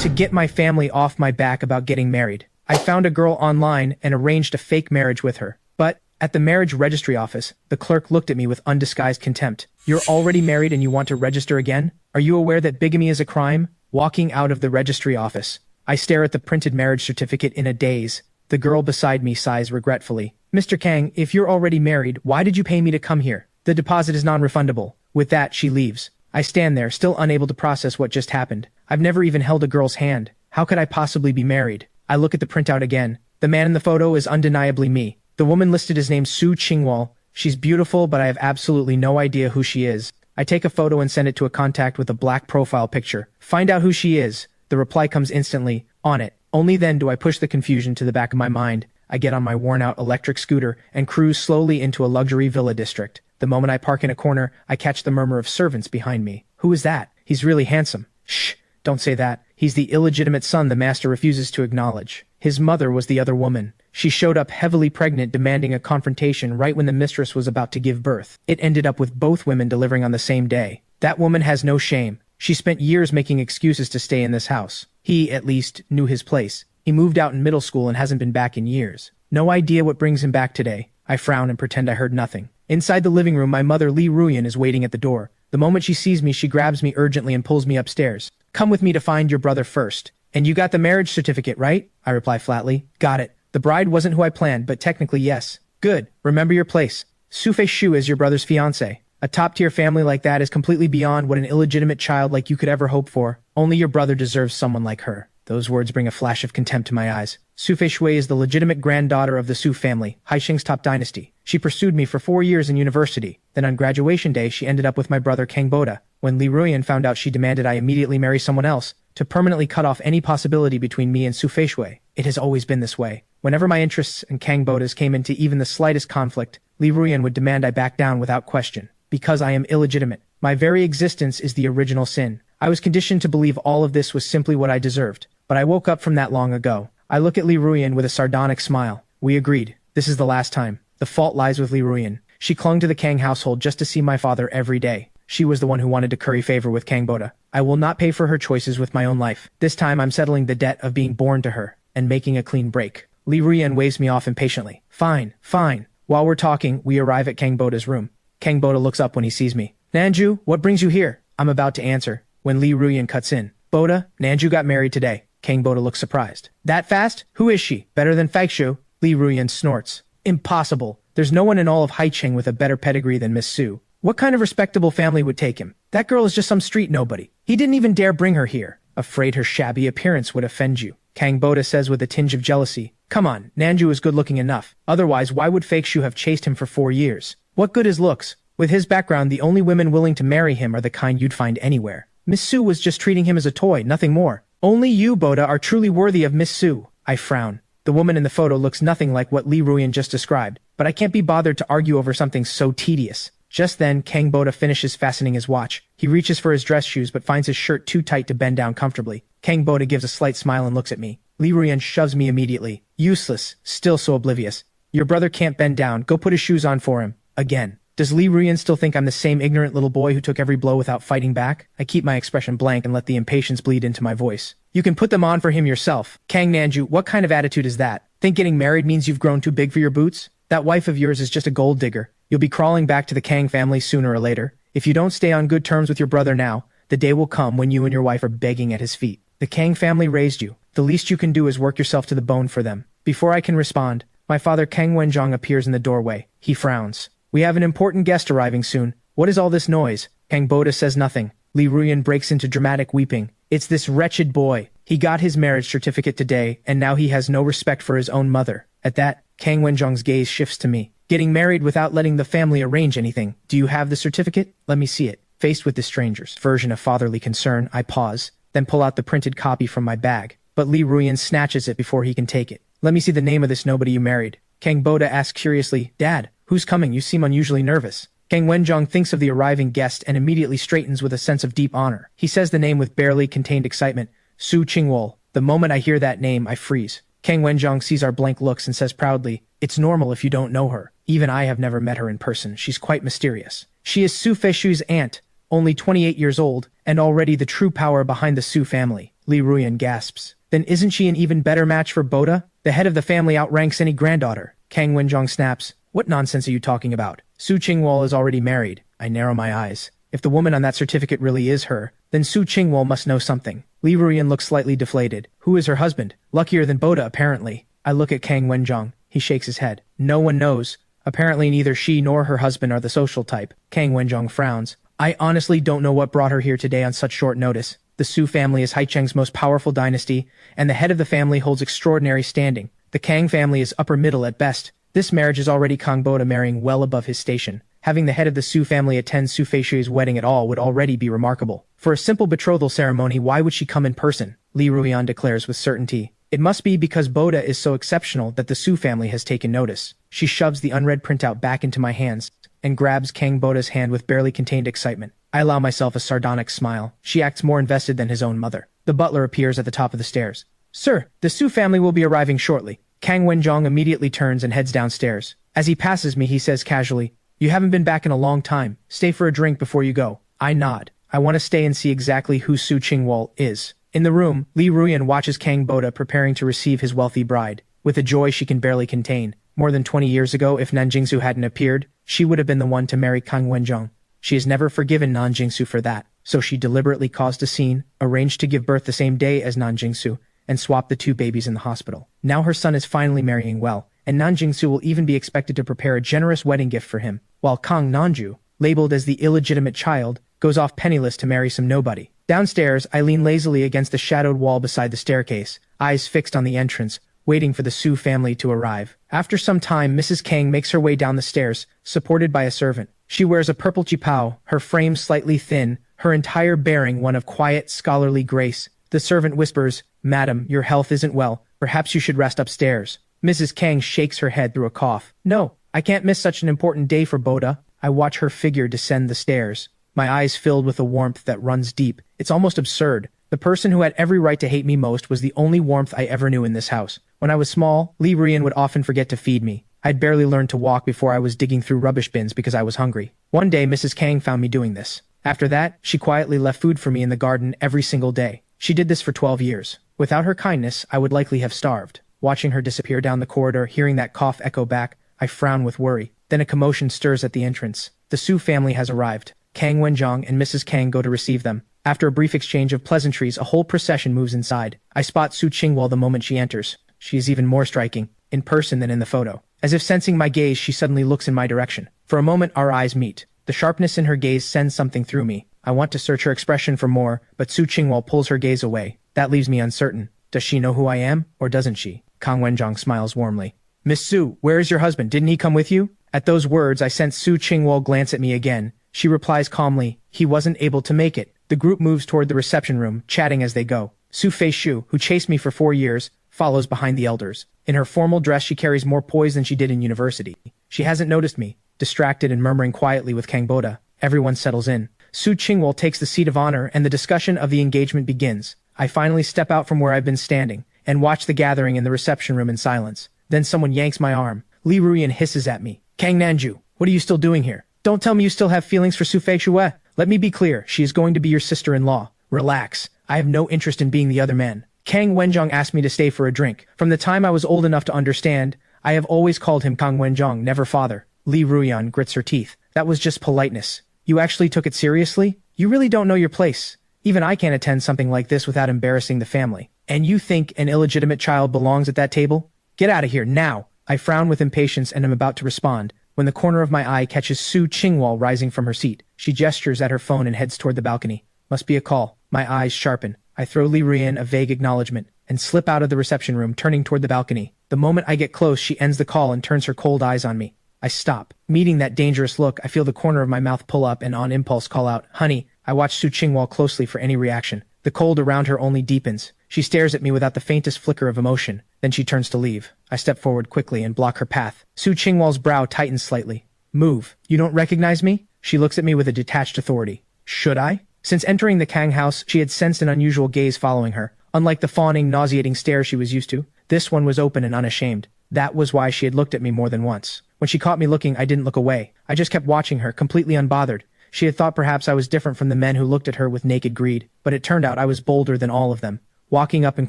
to get my family off my back about getting married. I found a girl online and arranged a fake marriage with her. But, at the marriage registry office, the clerk looked at me with undisguised contempt. You're already married and you want to register again? Are you aware that bigamy is a crime? Walking out of the registry office, I stare at the printed marriage certificate in a daze. The girl beside me sighs regretfully. Mr. Kang, if you're already married, why did you pay me to come here? The deposit is non-refundable. With that, she leaves. I stand there, still unable to process what just happened. I've never even held a girl's hand. How could I possibly be married? I look at the printout again. The man in the photo is undeniably me. The woman listed is named Soo Chingwol. She's beautiful, but I have absolutely no idea who she is. I take a photo and send it to a contact with a black profile picture. Find out who she is. The reply comes instantly. On it. Only then do I push the confusion to the back of my mind. I get on my worn-out electric scooter and cruise slowly into a luxury villa district. The moment I park in a corner, I catch the murmur of servants behind me. Who is that? He's really handsome. Shh, don't say that. He's the illegitimate son the master refuses to acknowledge. His mother was the other woman. She showed up heavily pregnant, demanding a confrontation right when the mistress was about to give birth. It ended up with both women delivering on the same day. That woman has no shame. She spent years making excuses to stay in this house. He, at least, knew his place. He moved out in middle school and hasn't been back in years. No idea what brings him back today. I frown and pretend I heard nothing. Inside the living room, my mother Lee Ruyan is waiting at the door. The moment she sees me, she grabs me urgently and pulls me upstairs. Come with me to find your brother first. And you got the marriage certificate, right? I reply flatly. Got it. The bride wasn't who I planned, but technically yes. Good. Remember your place. Soo-fei Shu is your brother's fiancé. A top-tier family like that is completely beyond what an illegitimate child like you could ever hope for. Only your brother deserves someone like her. Those words bring a flash of contempt to my eyes. Soo-fei Shui is the legitimate granddaughter of the Soo family, Haicheng's top dynasty. She pursued me for 4 years in university. Then on graduation day, she ended up with my brother Kang Boda. When Lee Ruyan found out, she demanded I immediately marry someone else, to permanently cut off any possibility between me and Soo-fei Shui. It has always been this way. Whenever my interests and Kang Boda's came into even the slightest conflict, Lee Ruyan would demand I back down without question. Because I am illegitimate. My very existence is the original sin. I was conditioned to believe all of this was simply what I deserved. But I woke up from that long ago. I look at Lee Ruyan with a sardonic smile. We agreed. This is the last time. The fault lies with Lee Ruyan. She clung to the Kang household just to see my father every day. She was the one who wanted to curry favor with Kang Boda. I will not pay for her choices with my own life. This time I'm settling the debt of being born to her, and making a clean break. Lee Ruyan waves me off impatiently. Fine, fine. While we're talking, we arrive at Kang Boda's room. Kang Boda looks up when he sees me. Nanjoo, what brings you here? I'm about to answer, when Lee Ruyan cuts in. Boda, Nanjoo got married today. Kang Boda looks surprised. That fast? Who is she? Better than Feixiu? Lee Ruyan snorts. Impossible. There's no one in all of Haicheng with a better pedigree than Miss Soo. What kind of respectable family would take him? That girl is just some street nobody. He didn't even dare bring her here. Afraid her shabby appearance would offend you. Kang Boda says with a tinge of jealousy. Come on, Nanjoo is good-looking enough. Otherwise, why would Feixiu have chased him for 4 years? What good is looks? With his background, the only women willing to marry him are the kind you'd find anywhere. Miss Soo was just treating him as a toy, nothing more. Only you, Boda, are truly worthy of Miss Soo. I frown. The woman in the photo looks nothing like what Lee Ruyan just described, but I can't be bothered to argue over something so tedious. Just then, Kang Boda finishes fastening his watch. He reaches for his dress shoes but finds his shirt too tight to bend down comfortably. Kang Boda gives a slight smile and looks at me. Lee Ruyan shoves me immediately. Useless, still so oblivious. Your brother can't bend down, go put his shoes on for him. Again. Does Lee Ruyan still think I'm the same ignorant little boy who took every blow without fighting back? I keep my expression blank and let the impatience bleed into my voice. You can put them on for him yourself. Kang Nanjoo, what kind of attitude is that? Think getting married means you've grown too big for your boots? That wife of yours is just a gold digger. You'll be crawling back to the Kang family sooner or later. If you don't stay on good terms with your brother now, the day will come when you and your wife are begging at his feet. The Kang family raised you. The least you can do is work yourself to the bone for them. Before I can respond, my father Kang Wenjong appears in the doorway. He frowns. We have an important guest arriving soon. What is all this noise? Kang Boda says nothing. Lee Ruyan breaks into dramatic weeping. It's this wretched boy. He got his marriage certificate today, and now he has no respect for his own mother. At that, Kang Wenjong's gaze shifts to me. Getting married without letting the family arrange anything. Do you have the certificate? Let me see it. Faced with this stranger's version of fatherly concern, I pause, then pull out the printed copy from my bag. But Lee Ruyan snatches it before he can take it. Let me see the name of this nobody you married. Kang Boda asks curiously, Dad, who's coming? You seem unusually nervous. Kang Wenjong thinks of the arriving guest and immediately straightens with a sense of deep honor. He says the name with barely contained excitement. Soo Chingwol. The moment I hear that name, I freeze. Kang Wenjong sees our blank looks and says proudly, It's normal if you don't know her. Even I have never met her in person. She's quite mysterious. She is Soo Feishu's aunt, only 28 years old, and already the true power behind the Soo family. Li Ruyan gasps. Then isn't she an even better match for Boda? The head of the family outranks any granddaughter. Kang Wenjong snaps. What nonsense are you talking about? Soo Chingwol is already married. I narrow my eyes. If the woman on that certificate really is her, then Soo Chingwol must know something. Li Ruyan looks slightly deflated. Who is her husband? Luckier than Boda, apparently. I look at Kang Wenjong. He shakes his head. No one knows. Apparently neither she nor her husband are the social type. Kang Wenjong frowns. I honestly don't know what brought her here today on such short notice. The Soo family is Haicheng's most powerful dynasty, and the head of the family holds extraordinary standing. The Kang family is upper middle at best. This marriage is already Kang Boda marrying well above his station. Having the head of the Soo family attend Soo Feishui's wedding at all would already be remarkable. For a simple betrothal ceremony, why would she come in person? Li Ruyan declares with certainty. It must be because Boda is so exceptional that the Soo family has taken notice. She shoves the unread printout back into my hands and grabs Kang Boda's hand with barely contained excitement. I allow myself a sardonic smile. She acts more invested than his own mother. The butler appears at the top of the stairs. Sir, the Soo family will be arriving shortly. Kang Wenjong immediately turns and heads downstairs. As he passes me, he says casually, You haven't been back in a long time. Stay for a drink before you go. I nod. I want to stay and see exactly who Soo Chingwol is. In the room, Li Ruyan watches Kang Boda preparing to receive his wealthy bride, with a joy she can barely contain. More than 20 years ago, if Nanjingsu hadn't appeared, she would have been the one to marry Kang Wenjong. She has never forgiven Nanjingsu for that, so she deliberately caused a scene, arranged to give birth the same day as Nanjingsu, and swap the two babies in the hospital. Now her son is finally marrying well, and Nanjingsu will even be expected to prepare a generous wedding gift for him, while Kang Nanjoo, labeled as the illegitimate child, goes off penniless to marry some nobody. Downstairs, I lean lazily against the shadowed wall beside the staircase, eyes fixed on the entrance, waiting for the Soo family to arrive. After some time, Mrs. Kang makes her way down the stairs, supported by a servant. She wears a purple chipao, her frame slightly thin, her entire bearing one of quiet, scholarly grace. The servant whispers, Madam, your health isn't well. Perhaps you should rest upstairs. Mrs. Kang shakes her head through a cough. No, I can't miss such an important day for Boda. I watch her figure descend the stairs, my eyes filled with a warmth that runs deep. It's almost absurd. The person who had every right to hate me most was the only warmth I ever knew in this house. When I was small, Li Ruyan would often forget to feed me. I'd barely learned to walk before I was digging through rubbish bins because I was hungry. One day, Mrs. Kang found me doing this. After that, she quietly left food for me in the garden every single day. She did this for 12 years. Without her kindness, I would likely have starved. Watching her disappear down the corridor, hearing that cough echo back, I frown with worry. Then a commotion stirs at the entrance. The Soo family has arrived. Kang Wenjong and Mrs. Kang go to receive them. After a brief exchange of pleasantries, a whole procession moves inside. I spot Soo Chingwol the moment she enters. She is even more striking, in person than in the photo. As if sensing my gaze, she suddenly looks in my direction. For a moment, our eyes meet. The sharpness in her gaze sends something through me. I want to search her expression for more, but Soo Chingwol pulls her gaze away. That leaves me uncertain. Does she know who I am, or doesn't she? Kang Wenjong smiles warmly. Miss Soo, where is your husband? Didn't he come with you? At those words, I sense Soo Chingwol glance at me again. She replies calmly, he wasn't able to make it. The group moves toward the reception room, chatting as they go. Soo Feishu, who chased me for 4 years, follows behind the elders. In her formal dress, she carries more poise than she did in university. She hasn't noticed me. Distracted and murmuring quietly with Kang Boda, everyone settles in. Soo Chingwol takes the seat of honor and the discussion of the engagement begins. I finally step out from where I've been standing and watch the gathering in the reception room in silence. Then someone yanks my arm. Li Ruyan hisses at me. Kang Nanjoo, what are you still doing here? Don't tell me you still have feelings for Soo Feishu. Let me be clear, she is going to be your sister-in-law. Relax. I have no interest in being the other man. Kang Wenjong asked me to stay for a drink. From the time I was old enough to understand, I have always called him Kang Wenjong, never father. Li Ruyan grits her teeth. That was just politeness. You actually took it seriously? You really don't know your place. Even I can't attend something like this without embarrassing the family. And you think an illegitimate child belongs at that table? Get out of here, now! I frown with impatience and am about to respond, when the corner of my eye catches Soo Chingwol rising from her seat. She gestures at her phone and heads toward the balcony. Must be a call. My eyes sharpen. I throw Li Ruyan a vague acknowledgement, and slip out of the reception room, turning toward the balcony. The moment I get close, she ends the call and turns her cold eyes on me. I stop. Meeting that dangerous look, I feel the corner of my mouth pull up and on impulse call out, Honey. I watch Soo Chingwol closely for any reaction. The cold around her only deepens. She stares at me without the faintest flicker of emotion. Then she turns to leave. I step forward quickly and block her path. Soo Chingwol's brow tightens slightly. Move. You don't recognize me? She looks at me with a detached authority. Should I? Since entering the Kang house, she had sensed an unusual gaze following her. Unlike the fawning, nauseating stare she was used to, this one was open and unashamed. That was why she had looked at me more than once. When she caught me looking, I didn't look away. I just kept watching her, completely unbothered. She had thought perhaps I was different from the men who looked at her with naked greed, but it turned out I was bolder than all of them. walking up and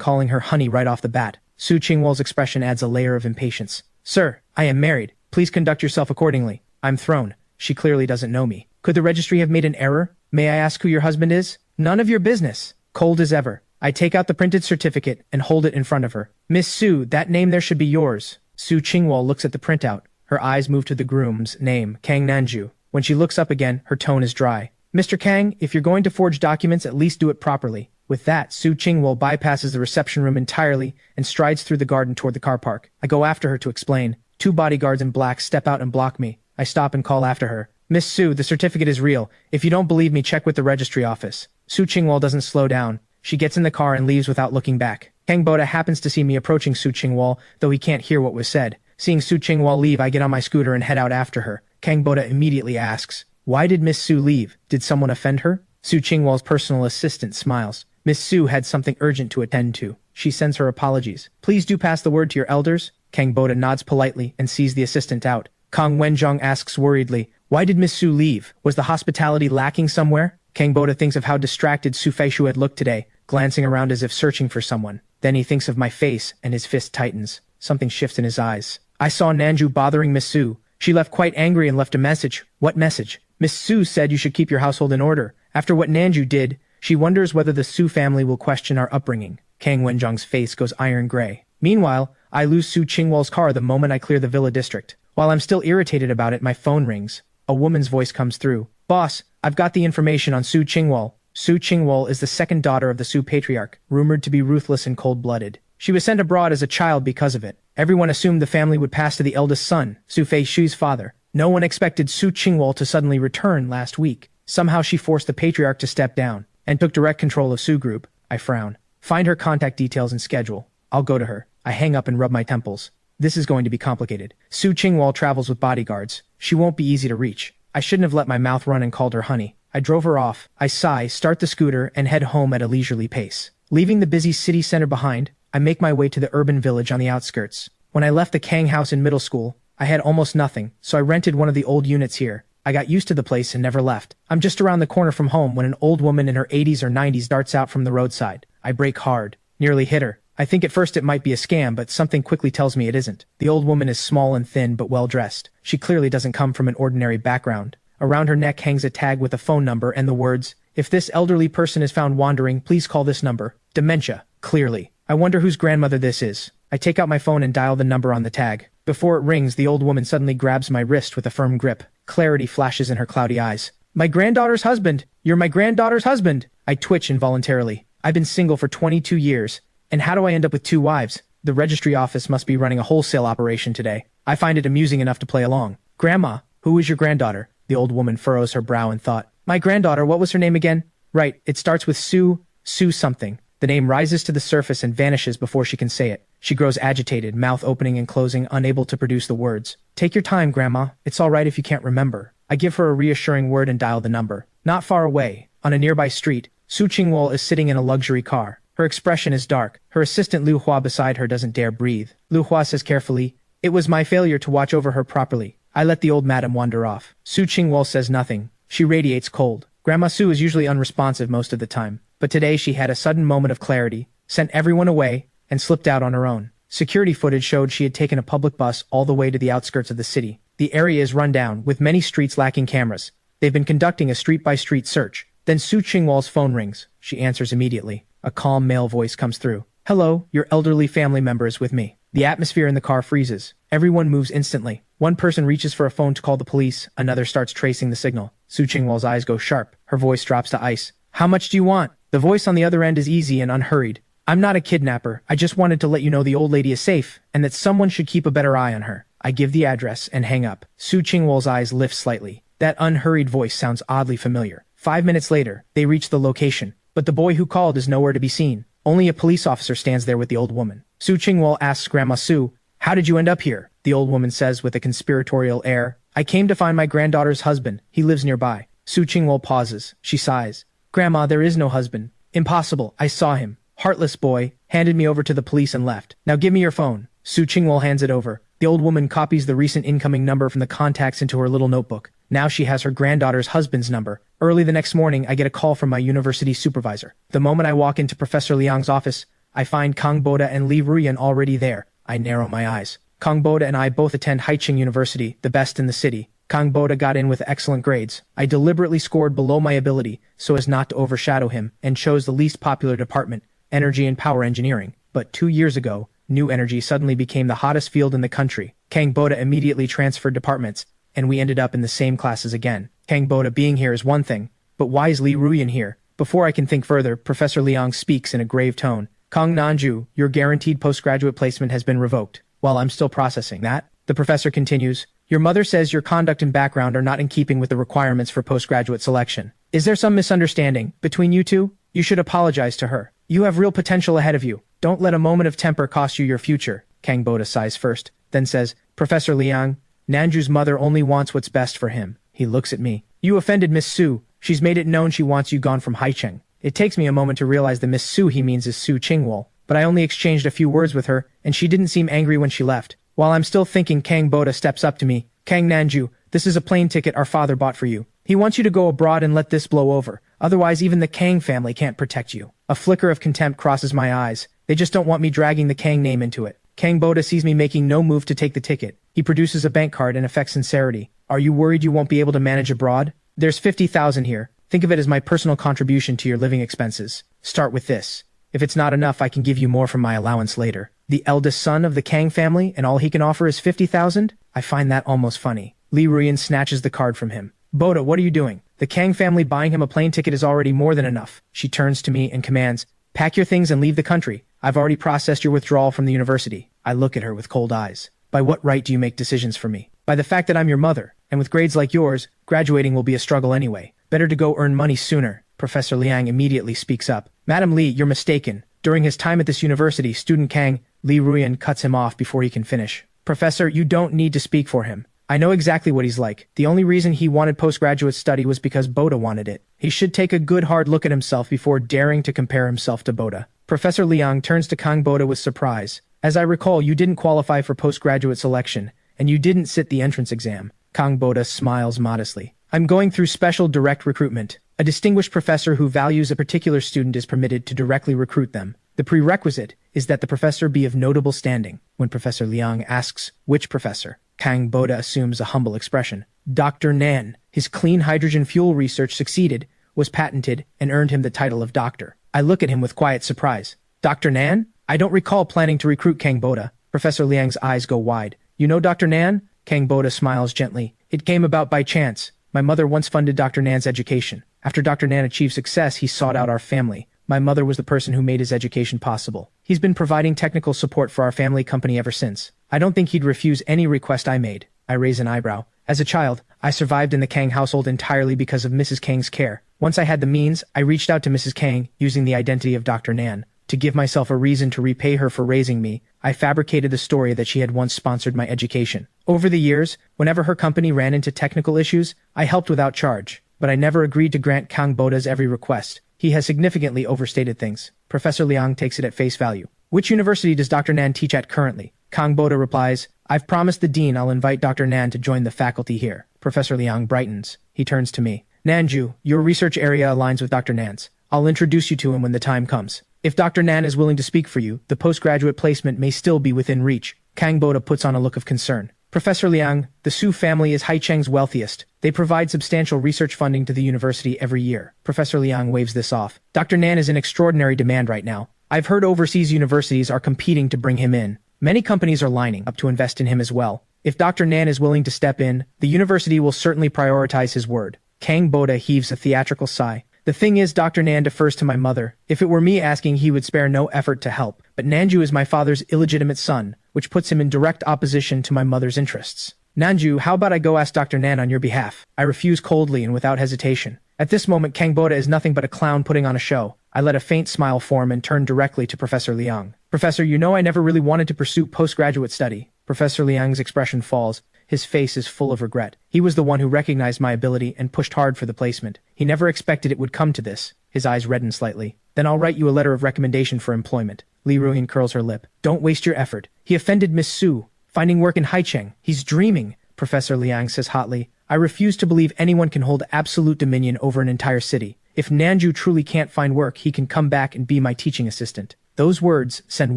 calling her honey right off the bat. Soo Chingwol's expression adds a layer of impatience. Sir, I am married. Please conduct yourself accordingly. I'm thrown. She clearly doesn't know me. Could the registry have made an error? May I ask who your husband is? None of your business. Cold as ever. I take out the printed certificate and hold it in front of her. Miss Soo, that name there should be yours. Soo Chingwol looks at the printout. Her eyes move to the groom's name, Kang Nanjoo. When she looks up again, her tone is dry. Mr. Kang, if you're going to forge documents, at least do it properly. With that, Soo Chingwol bypasses the reception room entirely and strides through the garden toward the car park. I go after her to explain. 2 bodyguards in black step out and block me. I stop and call after her. Miss Soo, the certificate is real. If you don't believe me, check with the registry office. Soo Chingwol doesn't slow down. She gets in the car and leaves without looking back. Kang Boda happens to see me approaching Soo Chingwol, though he can't hear what was said. Seeing Soo Chingwol leave, I get on my scooter and head out after her. Kang Boda immediately asks, "Why did Miss Soo leave? Did someone offend her?" Soo Chingwol's personal assistant smiles. Miss Soo had something urgent to attend to. She sends her apologies. Please do pass the word to your elders. Kang Boda nods politely and sees the assistant out. Kang Wenjong asks worriedly, "Why did Miss Soo leave? Was the hospitality lacking somewhere?" Kang Boda thinks of how distracted Su Feishu had looked today, glancing around as if searching for someone. Then he thinks of my face and his fist tightens. Something shifts in his eyes. I saw Nanjoo bothering Miss Soo. She left quite angry and left a message. What message? Miss Soo said you should keep your household in order. After what Nanjoo did, she wonders whether the Soo family will question our upbringing. Kang Wenjong's face goes iron gray. Meanwhile, I lose Soo Chingwol's car the moment I clear the villa district. While I'm still irritated about it, my phone rings. A woman's voice comes through. Boss, I've got the information on Soo Chingwol. Soo Chingwol is the second daughter of the Soo patriarch, rumored to be ruthless and cold-blooded. She was sent abroad as a child because of it. Everyone assumed the family would pass to the eldest son, Su Feishu's father. No one expected Soo Chingwol to suddenly return last week. Somehow she forced the patriarch to step down and took direct control of Soo Group. I frown. Find her contact details and schedule. I'll go to her. I hang up and rub my temples. This is going to be complicated. Soo Chingwol travels with bodyguards. She won't be easy to reach. I shouldn't have let my mouth run and called her honey. I drove her off. I sigh, start the scooter, and head home at a leisurely pace. Leaving the busy city center behind, I make my way to the urban village on the outskirts. When I left the Kang house in middle school, I had almost nothing, so I rented one of the old units here. I got used to the place and never left. I'm just around the corner from home when an old woman in her 80s or 90s darts out from the roadside. I brake hard. Nearly hit her. I think at first it might be a scam, but something quickly tells me it isn't. The old woman is small and thin but well-dressed. She clearly doesn't come from an ordinary background. Around her neck hangs a tag with a phone number and the words, "If this elderly person is found wandering, please call this number." Dementia, clearly. I wonder whose grandmother this is. I take out my phone and dial the number on the tag. Before it rings, the old woman suddenly grabs my wrist with a firm grip. Clarity flashes in her cloudy eyes. "My granddaughter's husband! You're my granddaughter's husband!" I twitch involuntarily. I've been single for 22 years. And how do I end up with 2 wives? The registry office must be running a wholesale operation today. I find it amusing enough to play along. "Grandma, who is your granddaughter?" The old woman furrows her brow in thought. "My granddaughter, what was her name again?" "Right, it starts with Sue something." The name rises to the surface and vanishes before she can say it. She grows agitated, mouth opening and closing, unable to produce the words. "Take your time, Grandma. It's all right if you can't remember." I give her a reassuring word and dial the number. Not far away, on a nearby street, Soo Chingwol is sitting in a luxury car. Her expression is dark. Her assistant Liu Hua beside her doesn't dare breathe. Liu Hua says carefully, "It was my failure to watch over her properly. I let the old madam wander off." Soo Chingwol says nothing. She radiates cold. Grandma Soo is usually unresponsive most of the time, but today she had a sudden moment of clarity, sent everyone away, and slipped out on her own. Security footage showed she had taken a public bus all the way to the outskirts of the city. The area is run down, with many streets lacking cameras. They've been conducting a street-by-street search. Then Soo Chingwol's phone rings. She answers immediately. A calm male voice comes through. "Hello, your elderly family member is with me." The atmosphere in the car freezes. Everyone moves instantly. One person reaches for a phone to call the police, another starts tracing the signal. Soo Chingwol's eyes go sharp. Her voice drops to ice. "How much do you want?" The voice on the other end is easy and unhurried. "I'm not a kidnapper. I just wanted to let you know the old lady is safe, and that someone should keep a better eye on her." I give the address and hang up. Soo Chingwol's eyes lift slightly. That unhurried voice sounds oddly familiar. 5 minutes later, they reach the location. But the boy who called is nowhere to be seen. Only a police officer stands there with the old woman. Soo Chingwol asks Grandma Soo, "How did you end up here?" The old woman says with a conspiratorial air, "I came to find my granddaughter's husband. He lives nearby." Soo Chingwol pauses. She sighs. "Grandma, there is no husband." "Impossible. I saw him. Heartless boy. Handed me over to the police and left. Now give me your phone." Soo Chingwol hands it over. The old woman copies the recent incoming number from the contacts into her little notebook. Now she has her granddaughter's husband's number. Early the next morning, I get a call from my university supervisor. The moment I walk into Professor Liang's office, I find Kang Boda and Li Ruyan already there. I narrow my eyes. Kang Boda and I both attend Haicheng University, the best in the city. Kang Boda got in with excellent grades. I deliberately scored below my ability so as not to overshadow him and chose the least popular department, energy and power engineering. But 2 years ago, new energy suddenly became the hottest field in the country. Kang Boda immediately transferred departments, and we ended up in the same classes again. Kang Boda being here is one thing, but why is Li Ruyan here? Before I can think further, Professor Liang speaks in a grave tone. Kang Nanjoo, your guaranteed postgraduate placement has been revoked. While I'm still processing that, the professor continues, your mother says your conduct and background are not in keeping with the requirements for postgraduate selection. Is there some misunderstanding between you two? You should apologize to her. You have real potential ahead of you. Don't let a moment of temper cost you your future. Kang Boda sighs first, then says, Professor Liang, Nanjoo's mother only wants what's best for him. He looks at me. You offended Miss Soo. She's made it known she wants you gone from Haicheng. It takes me a moment to realize the Miss Soo he means is Soo Chingwol, but I only exchanged a few words with her, and she didn't seem angry when she left. While I'm still thinking, Kang Boda steps up to me. Kang Nanjoo, this is a plane ticket our father bought for you. He wants you to go abroad and let this blow over. Otherwise, even the Kang family can't protect you. A flicker of contempt crosses my eyes. They just don't want me dragging the Kang name into it. Kang Boda sees me making no move to take the ticket. He produces a bank card and affects sincerity. Are you worried you won't be able to manage abroad? There's 50,000 here. Think of it as my personal contribution to your living expenses. Start with this. If it's not enough, I can give you more from my allowance later. The eldest son of the Kang family, and all he can offer is 50,000? I find that almost funny. Li Ruyan snatches the card from him. Boda, what are you doing? The Kang family buying him a plane ticket is already more than enough. She turns to me and commands, pack your things and leave the country. I've already processed your withdrawal from the university. I look at her with cold eyes. By what right do you make decisions for me? By the fact that I'm your mother, and with grades like yours, graduating will be a struggle anyway. Better to go earn money sooner. Professor Liang immediately speaks up. Madam Li, you're mistaken. During his time at this university, student Kang, Li Ruyan cuts him off before he can finish. Professor, you don't need to speak for him. I know exactly what he's like. The only reason he wanted postgraduate study was because Boda wanted it. He should take a good hard look at himself before daring to compare himself to Boda. Professor Liang turns to Kang Boda with surprise. As I recall, you didn't qualify for postgraduate selection, and you didn't sit the entrance exam. Kang Boda smiles modestly. I'm going through special direct recruitment. A distinguished professor who values a particular student is permitted to directly recruit them. The prerequisite is that the professor be of notable standing. When Professor Liang asks, which professor? Kang Boda assumes a humble expression. Dr. Nan. His clean hydrogen fuel research succeeded, was patented, and earned him the title of doctor. I look at him with quiet surprise. Dr. Nan? I don't recall planning to recruit Kang Boda. Professor Liang's eyes go wide. You know Dr. Nan? Kang Boda smiles gently. It came about by chance. My mother once funded Dr. Nan's education. After Dr. Nan achieved success, he sought out our family. My mother was the person who made his education possible. He's been providing technical support for our family company ever since. I don't think he'd refuse any request I made. I raise an eyebrow. As a child, I survived in the Kang household entirely because of Mrs. Kang's care. Once I had the means, I reached out to Mrs. Kang, using the identity of Dr. Nan. To give myself a reason to repay her for raising me, I fabricated the story that she had once sponsored my education. Over the years, whenever her company ran into technical issues, I helped without charge. But I never agreed to grant Kang Boda's every request. He has significantly overstated things. Professor Liang takes it at face value. Which university does Dr. Nan teach at currently? Kang Boda replies, I've promised the dean I'll invite Dr. Nan to join the faculty here. Professor Liang brightens. He turns to me. Nanjoo, your research area aligns with Dr. Nan's. I'll introduce you to him when the time comes. If Dr. Nan is willing to speak for you, the postgraduate placement may still be within reach. Kang Boda puts on a look of concern. Professor Liang, the Soo family is Haicheng's wealthiest. They provide substantial research funding to the university every year. Professor Liang waves this off. Dr. Nan is in extraordinary demand right now. I've heard overseas universities are competing to bring him in. Many companies are lining up to invest in him as well. If Dr. Nan is willing to step in, the university will certainly prioritize his word. Kang Boda heaves a theatrical sigh. The thing is, Dr. Nan defers to my mother. If it were me asking, he would spare no effort to help. But Nanjoo is my father's illegitimate son, which puts him in direct opposition to my mother's interests. Nanjoo, how about I go ask Dr. Nan on your behalf? I refuse coldly and without hesitation. At this moment, Kang Boda is nothing but a clown putting on a show. I let a faint smile form and turn directly to Professor Liang. Professor, you know I never really wanted to pursue postgraduate study. Professor Liang's expression falls. His face is full of regret. He was the one who recognized my ability and pushed hard for the placement. He never expected it would come to this. His eyes redden slightly. Then I'll write you a letter of recommendation for employment. Li Ruyan curls her lip. Don't waste your effort. He offended Miss Soo. Finding work in Haicheng. He's dreaming. Professor Liang says hotly. I refuse to believe anyone can hold absolute dominion over an entire city. If Nanjoo truly can't find work, he can come back and be my teaching assistant. Those words send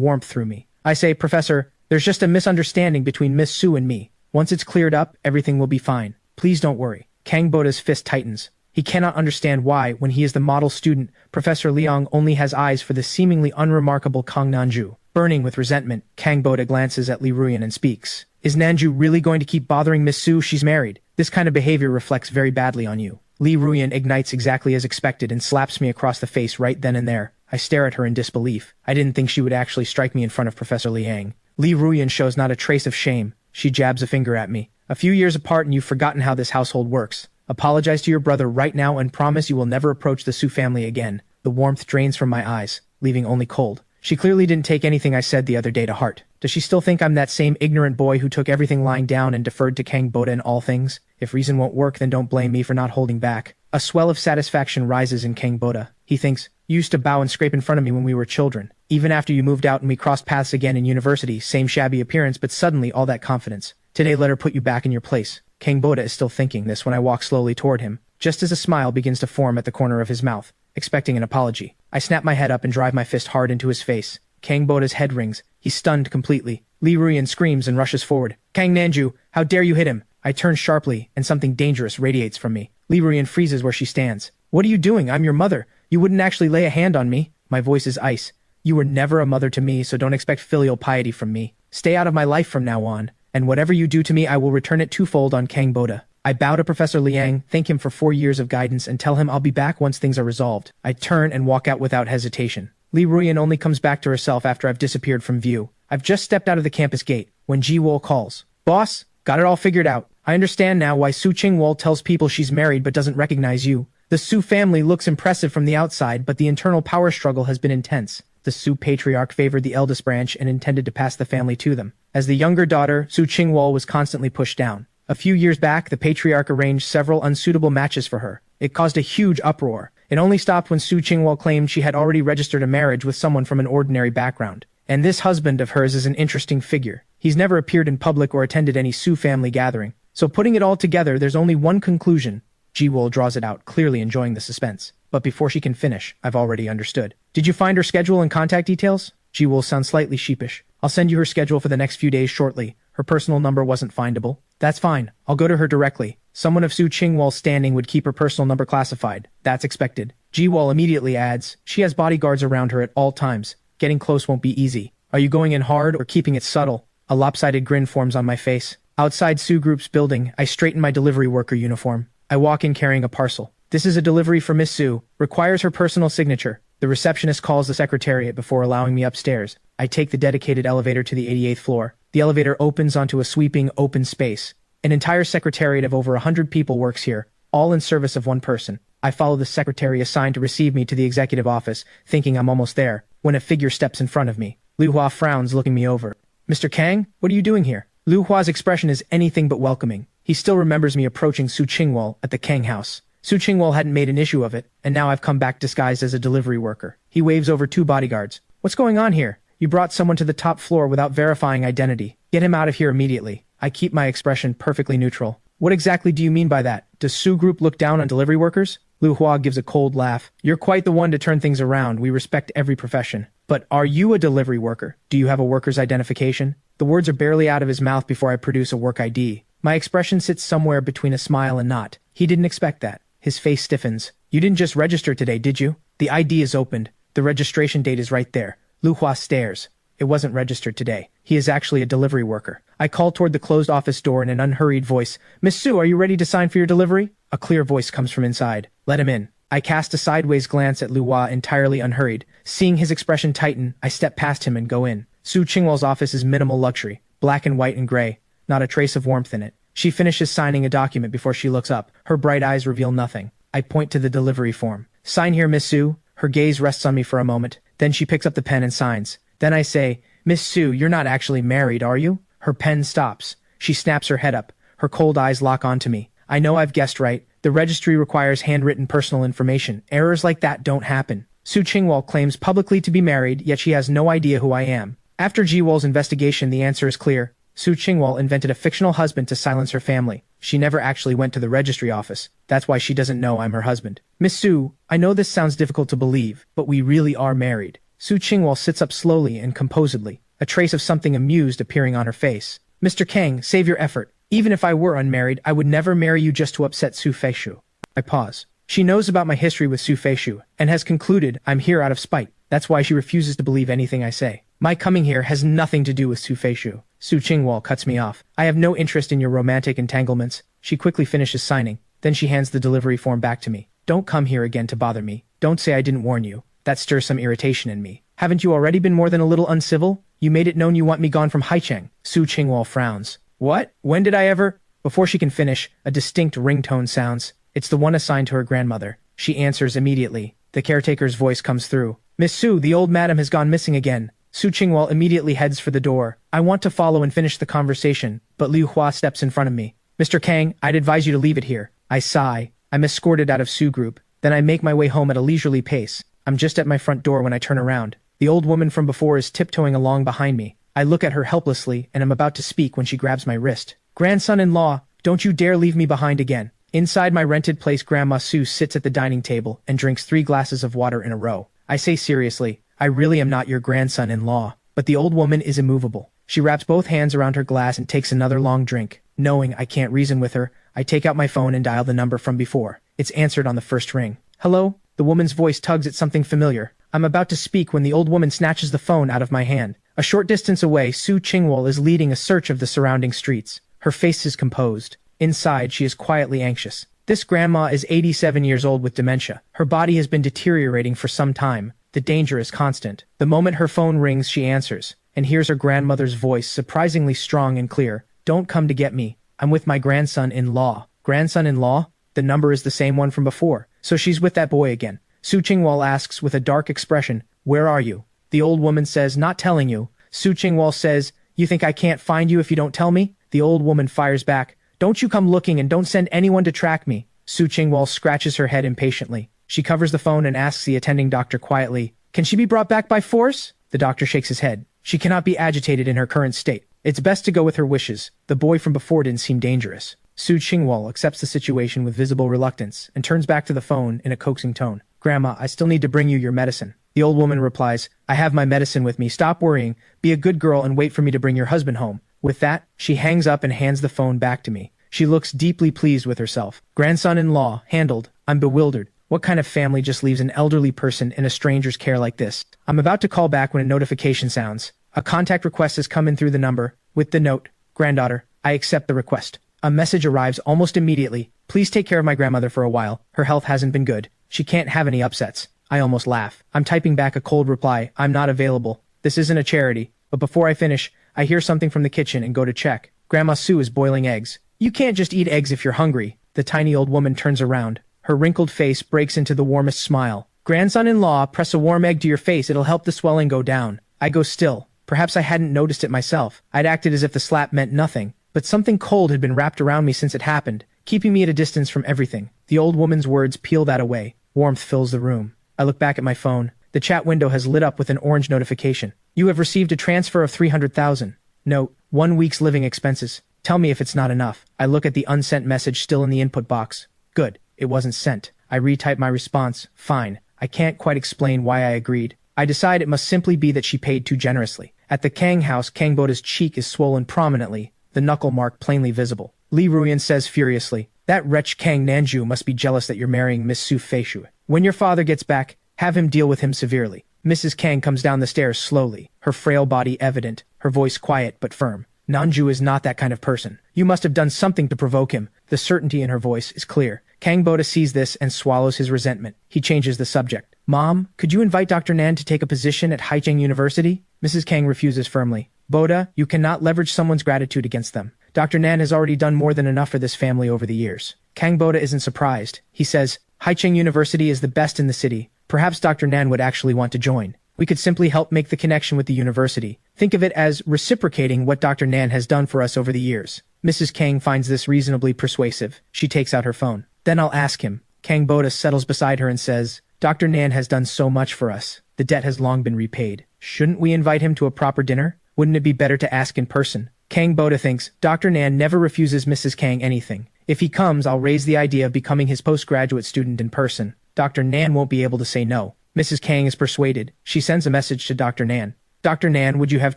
warmth through me. I say, Professor, there's just a misunderstanding between Miss Soo and me. Once it's cleared up, everything will be fine. Please don't worry. Kang Boda's fist tightens. He cannot understand why, when he is the model student, Professor Liang only has eyes for the seemingly unremarkable Kang Nanjoo. Burning with resentment, Kang Boda glances at Li Ruyan and speaks. Is Nanjoo really going to keep bothering Miss Soo? She's married. This kind of behavior reflects very badly on you. Li Ruyan ignites exactly as expected and slaps me across the face right then and there. I stare at her in disbelief. I didn't think she would actually strike me in front of Professor Liang. Li Ruyan shows not a trace of shame. She jabs a finger at me. A few years apart and you've forgotten how this household works. Apologize to your brother right now and promise you will never approach the Soo family again. The warmth drains from my eyes, leaving only cold. She clearly didn't take anything I said the other day to heart. Does she still think I'm that same ignorant boy who took everything lying down and deferred to Kang Boda in all things? If reason won't work, then don't blame me for not holding back. A swell of satisfaction rises in Kang Boda. He thinks, you used to bow and scrape in front of me when we were children. Even after you moved out and we crossed paths again in university, same shabby appearance, but suddenly all that confidence. Today let her put you back in your place. Kang Boda is still thinking this when I walk slowly toward him, just as a smile begins to form at the corner of his mouth, expecting an apology. I snap my head up and drive my fist hard into his face. Kang Boda's head rings. He's stunned completely. Li Ruyan screams and rushes forward. Kang Nanjoo, how dare you hit him? I turn sharply, and something dangerous radiates from me. Li Ruyan freezes where she stands. What are you doing? I'm your mother. You wouldn't actually lay a hand on me. My voice is ice. You were never a mother to me, so don't expect filial piety from me. Stay out of my life from now on, and whatever you do to me I will return it twofold on Kang Boda. I bow to Professor Liang, thank him for 4 years of guidance, and tell him I'll be back once things are resolved. I turn and walk out without hesitation. Li Ruyan only comes back to herself after I've disappeared from view. I've just stepped out of the campus gate, when Ji-Wol calls. Boss, got it all figured out. I understand now why Soo Chingwol tells people she's married but doesn't recognize you. The Soo family looks impressive from the outside, but the internal power struggle has been intense. The Soo patriarch favored the eldest branch and intended to pass the family to them. As the younger daughter, Soo Chingwol was constantly pushed down. A few years back, the patriarch arranged several unsuitable matches for her. It caused a huge uproar. It only stopped when Soo Chingwol claimed she had already registered a marriage with someone from an ordinary background. And this husband of hers is an interesting figure. He's never appeared in public or attended any Soo family gathering. So putting it all together, there's only one conclusion. Ji-Wol draws it out, clearly enjoying the suspense. But before she can finish, I've already understood. Did you find her schedule and contact details? Ji-Wol sounds slightly sheepish. I'll send you her schedule for the next few days shortly. Her personal number wasn't findable. That's fine. I'll go to her directly. Someone of Soo Chingwol's standing would keep her personal number classified. That's expected. Ji-Wol immediately adds, she has bodyguards around her at all times. Getting close won't be easy. Are you going in hard or keeping it subtle? A lopsided grin forms on my face. Outside Soo Group's building, I straighten my delivery worker uniform. I walk in carrying a parcel. This is a delivery for Miss Soo. Requires her personal signature. The receptionist calls the secretariat before allowing me upstairs. I take the dedicated elevator to the 88th floor. The elevator opens onto a sweeping, open space. An entire secretariat of over 100 people works here, all in service of one person. I follow the secretary assigned to receive me to the executive office, thinking I'm almost there, when a figure steps in front of me. Lu Hua frowns, looking me over. Mr. Kang, what are you doing here? Lu Hua's expression is anything but welcoming. He still remembers me approaching Soo Chingwol at the Kang house. Soo Chingwol hadn't made an issue of it, and now I've come back disguised as a delivery worker. He waves over 2 bodyguards. What's going on here? You brought someone to the top floor without verifying identity. Get him out of here immediately. I keep my expression perfectly neutral. What exactly do you mean by that? Does Soo Group look down on delivery workers? Lu Hua gives a cold laugh. You're quite the one to turn things around. We respect every profession. But are you a delivery worker? Do you have a worker's identification? The words are barely out of his mouth before I produce a work ID. My expression sits somewhere between a smile and not. He didn't expect that. His face stiffens. You didn't just register today, did you? The ID is opened. The registration date is right there. Lu Hua stares. It wasn't registered today. He is actually a delivery worker. I call toward the closed office door in an unhurried voice. Miss Soo, are you ready to sign for your delivery? A clear voice comes from inside. Let him in. I cast a sideways glance at Lu Hua, entirely unhurried. Seeing his expression tighten, I step past him and go in. Soo Chingwol's office is minimal luxury. Black and white and gray. Not a trace of warmth in it. She finishes signing a document before she looks up. Her bright eyes reveal nothing. I point to the delivery form. Sign here, Miss Soo. Her gaze rests on me for a moment. Then she picks up the pen and signs. Then I say, Miss Soo, you're not actually married, are you? Her pen stops. She snaps her head up. Her cold eyes lock onto me. I know I've guessed right. The registry requires handwritten personal information. Errors like that don't happen. Soo Chingwol claims publicly to be married, yet she has no idea who I am. After Ji-Wol's investigation, the answer is clear. Soo Chingwol invented a fictional husband to silence her family. She never actually went to the registry office. That's why she doesn't know I'm her husband. Miss Soo, I know this sounds difficult to believe, but we really are married. Soo Chingwol sits up slowly and composedly, a trace of something amused appearing on her face. Mr. Kang, save your effort. Even if I were unmarried, I would never marry you just to upset Soo Feishu. I pause. She knows about my history with Soo Feishu, and has concluded I'm here out of spite. That's why she refuses to believe anything I say. My coming here has nothing to do with Soo Feishu. Soo Chingwol cuts me off. I have no interest in your romantic entanglements. She quickly finishes signing. Then she hands the delivery form back to me. Don't come here again to bother me. Don't say I didn't warn you. That stirs some irritation in me. Haven't you already been more than a little uncivil? You made it known you want me gone from Haicheng. Soo Chingwol frowns. What? When did I ever? Before she can finish, a distinct ringtone sounds. It's the one assigned to her grandmother. She answers immediately. The caretaker's voice comes through. Miss Soo, the old madam has gone missing again. Soo Chingwol immediately heads for the door. I want to follow and finish the conversation, but Liu Hua steps in front of me. Mr. Kang, I'd advise you to leave it here. I sigh. I'm escorted out of Soo Group. Then I make my way home at a leisurely pace. I'm just at my front door when I turn around. The old woman from before is tiptoeing along behind me. I look at her helplessly and am about to speak when she grabs my wrist. Grandson-in-law, don't you dare leave me behind again. Inside my rented place, Grandma Soo sits at the dining table and drinks 3 glasses of water in a row. I say seriously, I really am not your grandson-in-law. But the old woman is immovable. She wraps both hands around her glass and takes another long drink. Knowing I can't reason with her, I take out my phone and dial the number from before. It's answered on the first ring. Hello? The woman's voice tugs at something familiar. I'm about to speak when the old woman snatches the phone out of my hand. A short distance away, Soo Chingwol is leading a search of the surrounding streets. Her face is composed. Inside, she is quietly anxious. This grandma is 87 years old with dementia. Her body has been deteriorating for some time. The danger is constant. The moment her phone rings, she answers, and hears her grandmother's voice, surprisingly strong and clear. Don't come to get me. I'm with my grandson-in-law. Grandson-in-law? The number is the same one from before. So she's with that boy again. Soo Chingwol asks with a dark expression, where are you? The old woman says, not telling you. Soo Chingwol says, you think I can't find you if you don't tell me? The old woman fires back, don't you come looking and don't send anyone to track me. Soo Chingwol scratches her head impatiently. She covers the phone and asks the attending doctor quietly, can she be brought back by force? The doctor shakes his head. She cannot be agitated in her current state. It's best to go with her wishes. The boy from before didn't seem dangerous. Soo Chingwol accepts the situation with visible reluctance and turns back to the phone in a coaxing tone. Grandma, I still need to bring you your medicine. The old woman replies, I have my medicine with me. Stop worrying. Be a good girl and wait for me to bring your husband home. With that, she hangs up and hands the phone back to me. She looks deeply pleased with herself. Grandson-in-law, handled. I'm bewildered. What kind of family just leaves an elderly person in a stranger's care like this? I'm about to call back when a notification sounds. A contact request has come in through the number, with the note, granddaughter, I accept the request. A message arrives almost immediately. Please take care of my grandmother for a while. Her health hasn't been good. She can't have any upsets. I almost laugh. I'm typing back a cold reply. I'm not available. This isn't a charity. But before I finish, I hear something from the kitchen and go to check. Grandma Soo is boiling eggs. You can't just eat eggs if you're hungry. The tiny old woman turns around. Her wrinkled face breaks into the warmest smile. Grandson-in-law, press a warm egg to your face. It'll help the swelling go down. I go still. Perhaps I hadn't noticed it myself. I'd acted as if the slap meant nothing. But something cold had been wrapped around me since it happened, keeping me at a distance from everything. The old woman's words peel that away. Warmth fills the room. I look back at my phone. The chat window has lit up with an orange notification. You have received a transfer of 300,000. Note, 1 week's living expenses. Tell me if it's not enough. I look at the unsent message still in the input box. Good. It wasn't sent. I retype my response. Fine. I can't quite explain why I agreed. I decide it must simply be that she paid too generously. At the Kang house, Kang Boda's cheek is swollen prominently, the knuckle mark plainly visible. Li Ruyan says furiously, that wretch Kang Nanjoo must be jealous that you're marrying Miss Soo Feishu. When your father gets back, have him deal with him severely. Mrs. Kang comes down the stairs slowly, her frail body evident, her voice quiet but firm. Nanjoo is not that kind of person. You must have done something to provoke him. The certainty in her voice is clear. Kang Boda sees this and swallows his resentment. He changes the subject. Mom, could you invite Dr. Nan to take a position at Haicheng University? Mrs. Kang refuses firmly. Boda, you cannot leverage someone's gratitude against them. Dr. Nan has already done more than enough for this family over the years. Kang Boda isn't surprised. He says, Haicheng University is the best in the city. Perhaps Dr. Nan would actually want to join. We could simply help make the connection with the university. Think of it as reciprocating what Dr. Nan has done for us over the years. Mrs. Kang finds this reasonably persuasive. She takes out her phone. Then I'll ask him. Kang Boda settles beside her and says, Dr. Nan has done so much for us. The debt has long been repaid. Shouldn't we invite him to a proper dinner? Wouldn't it be better to ask in person? Kang Boda thinks Dr. Nan never refuses Mrs. Kang anything. If he comes, I'll raise the idea of becoming his postgraduate student in person. Dr. Nan won't be able to say no. Mrs. Kang is persuaded. She sends a message to Dr. Nan. Dr. Nan, would you have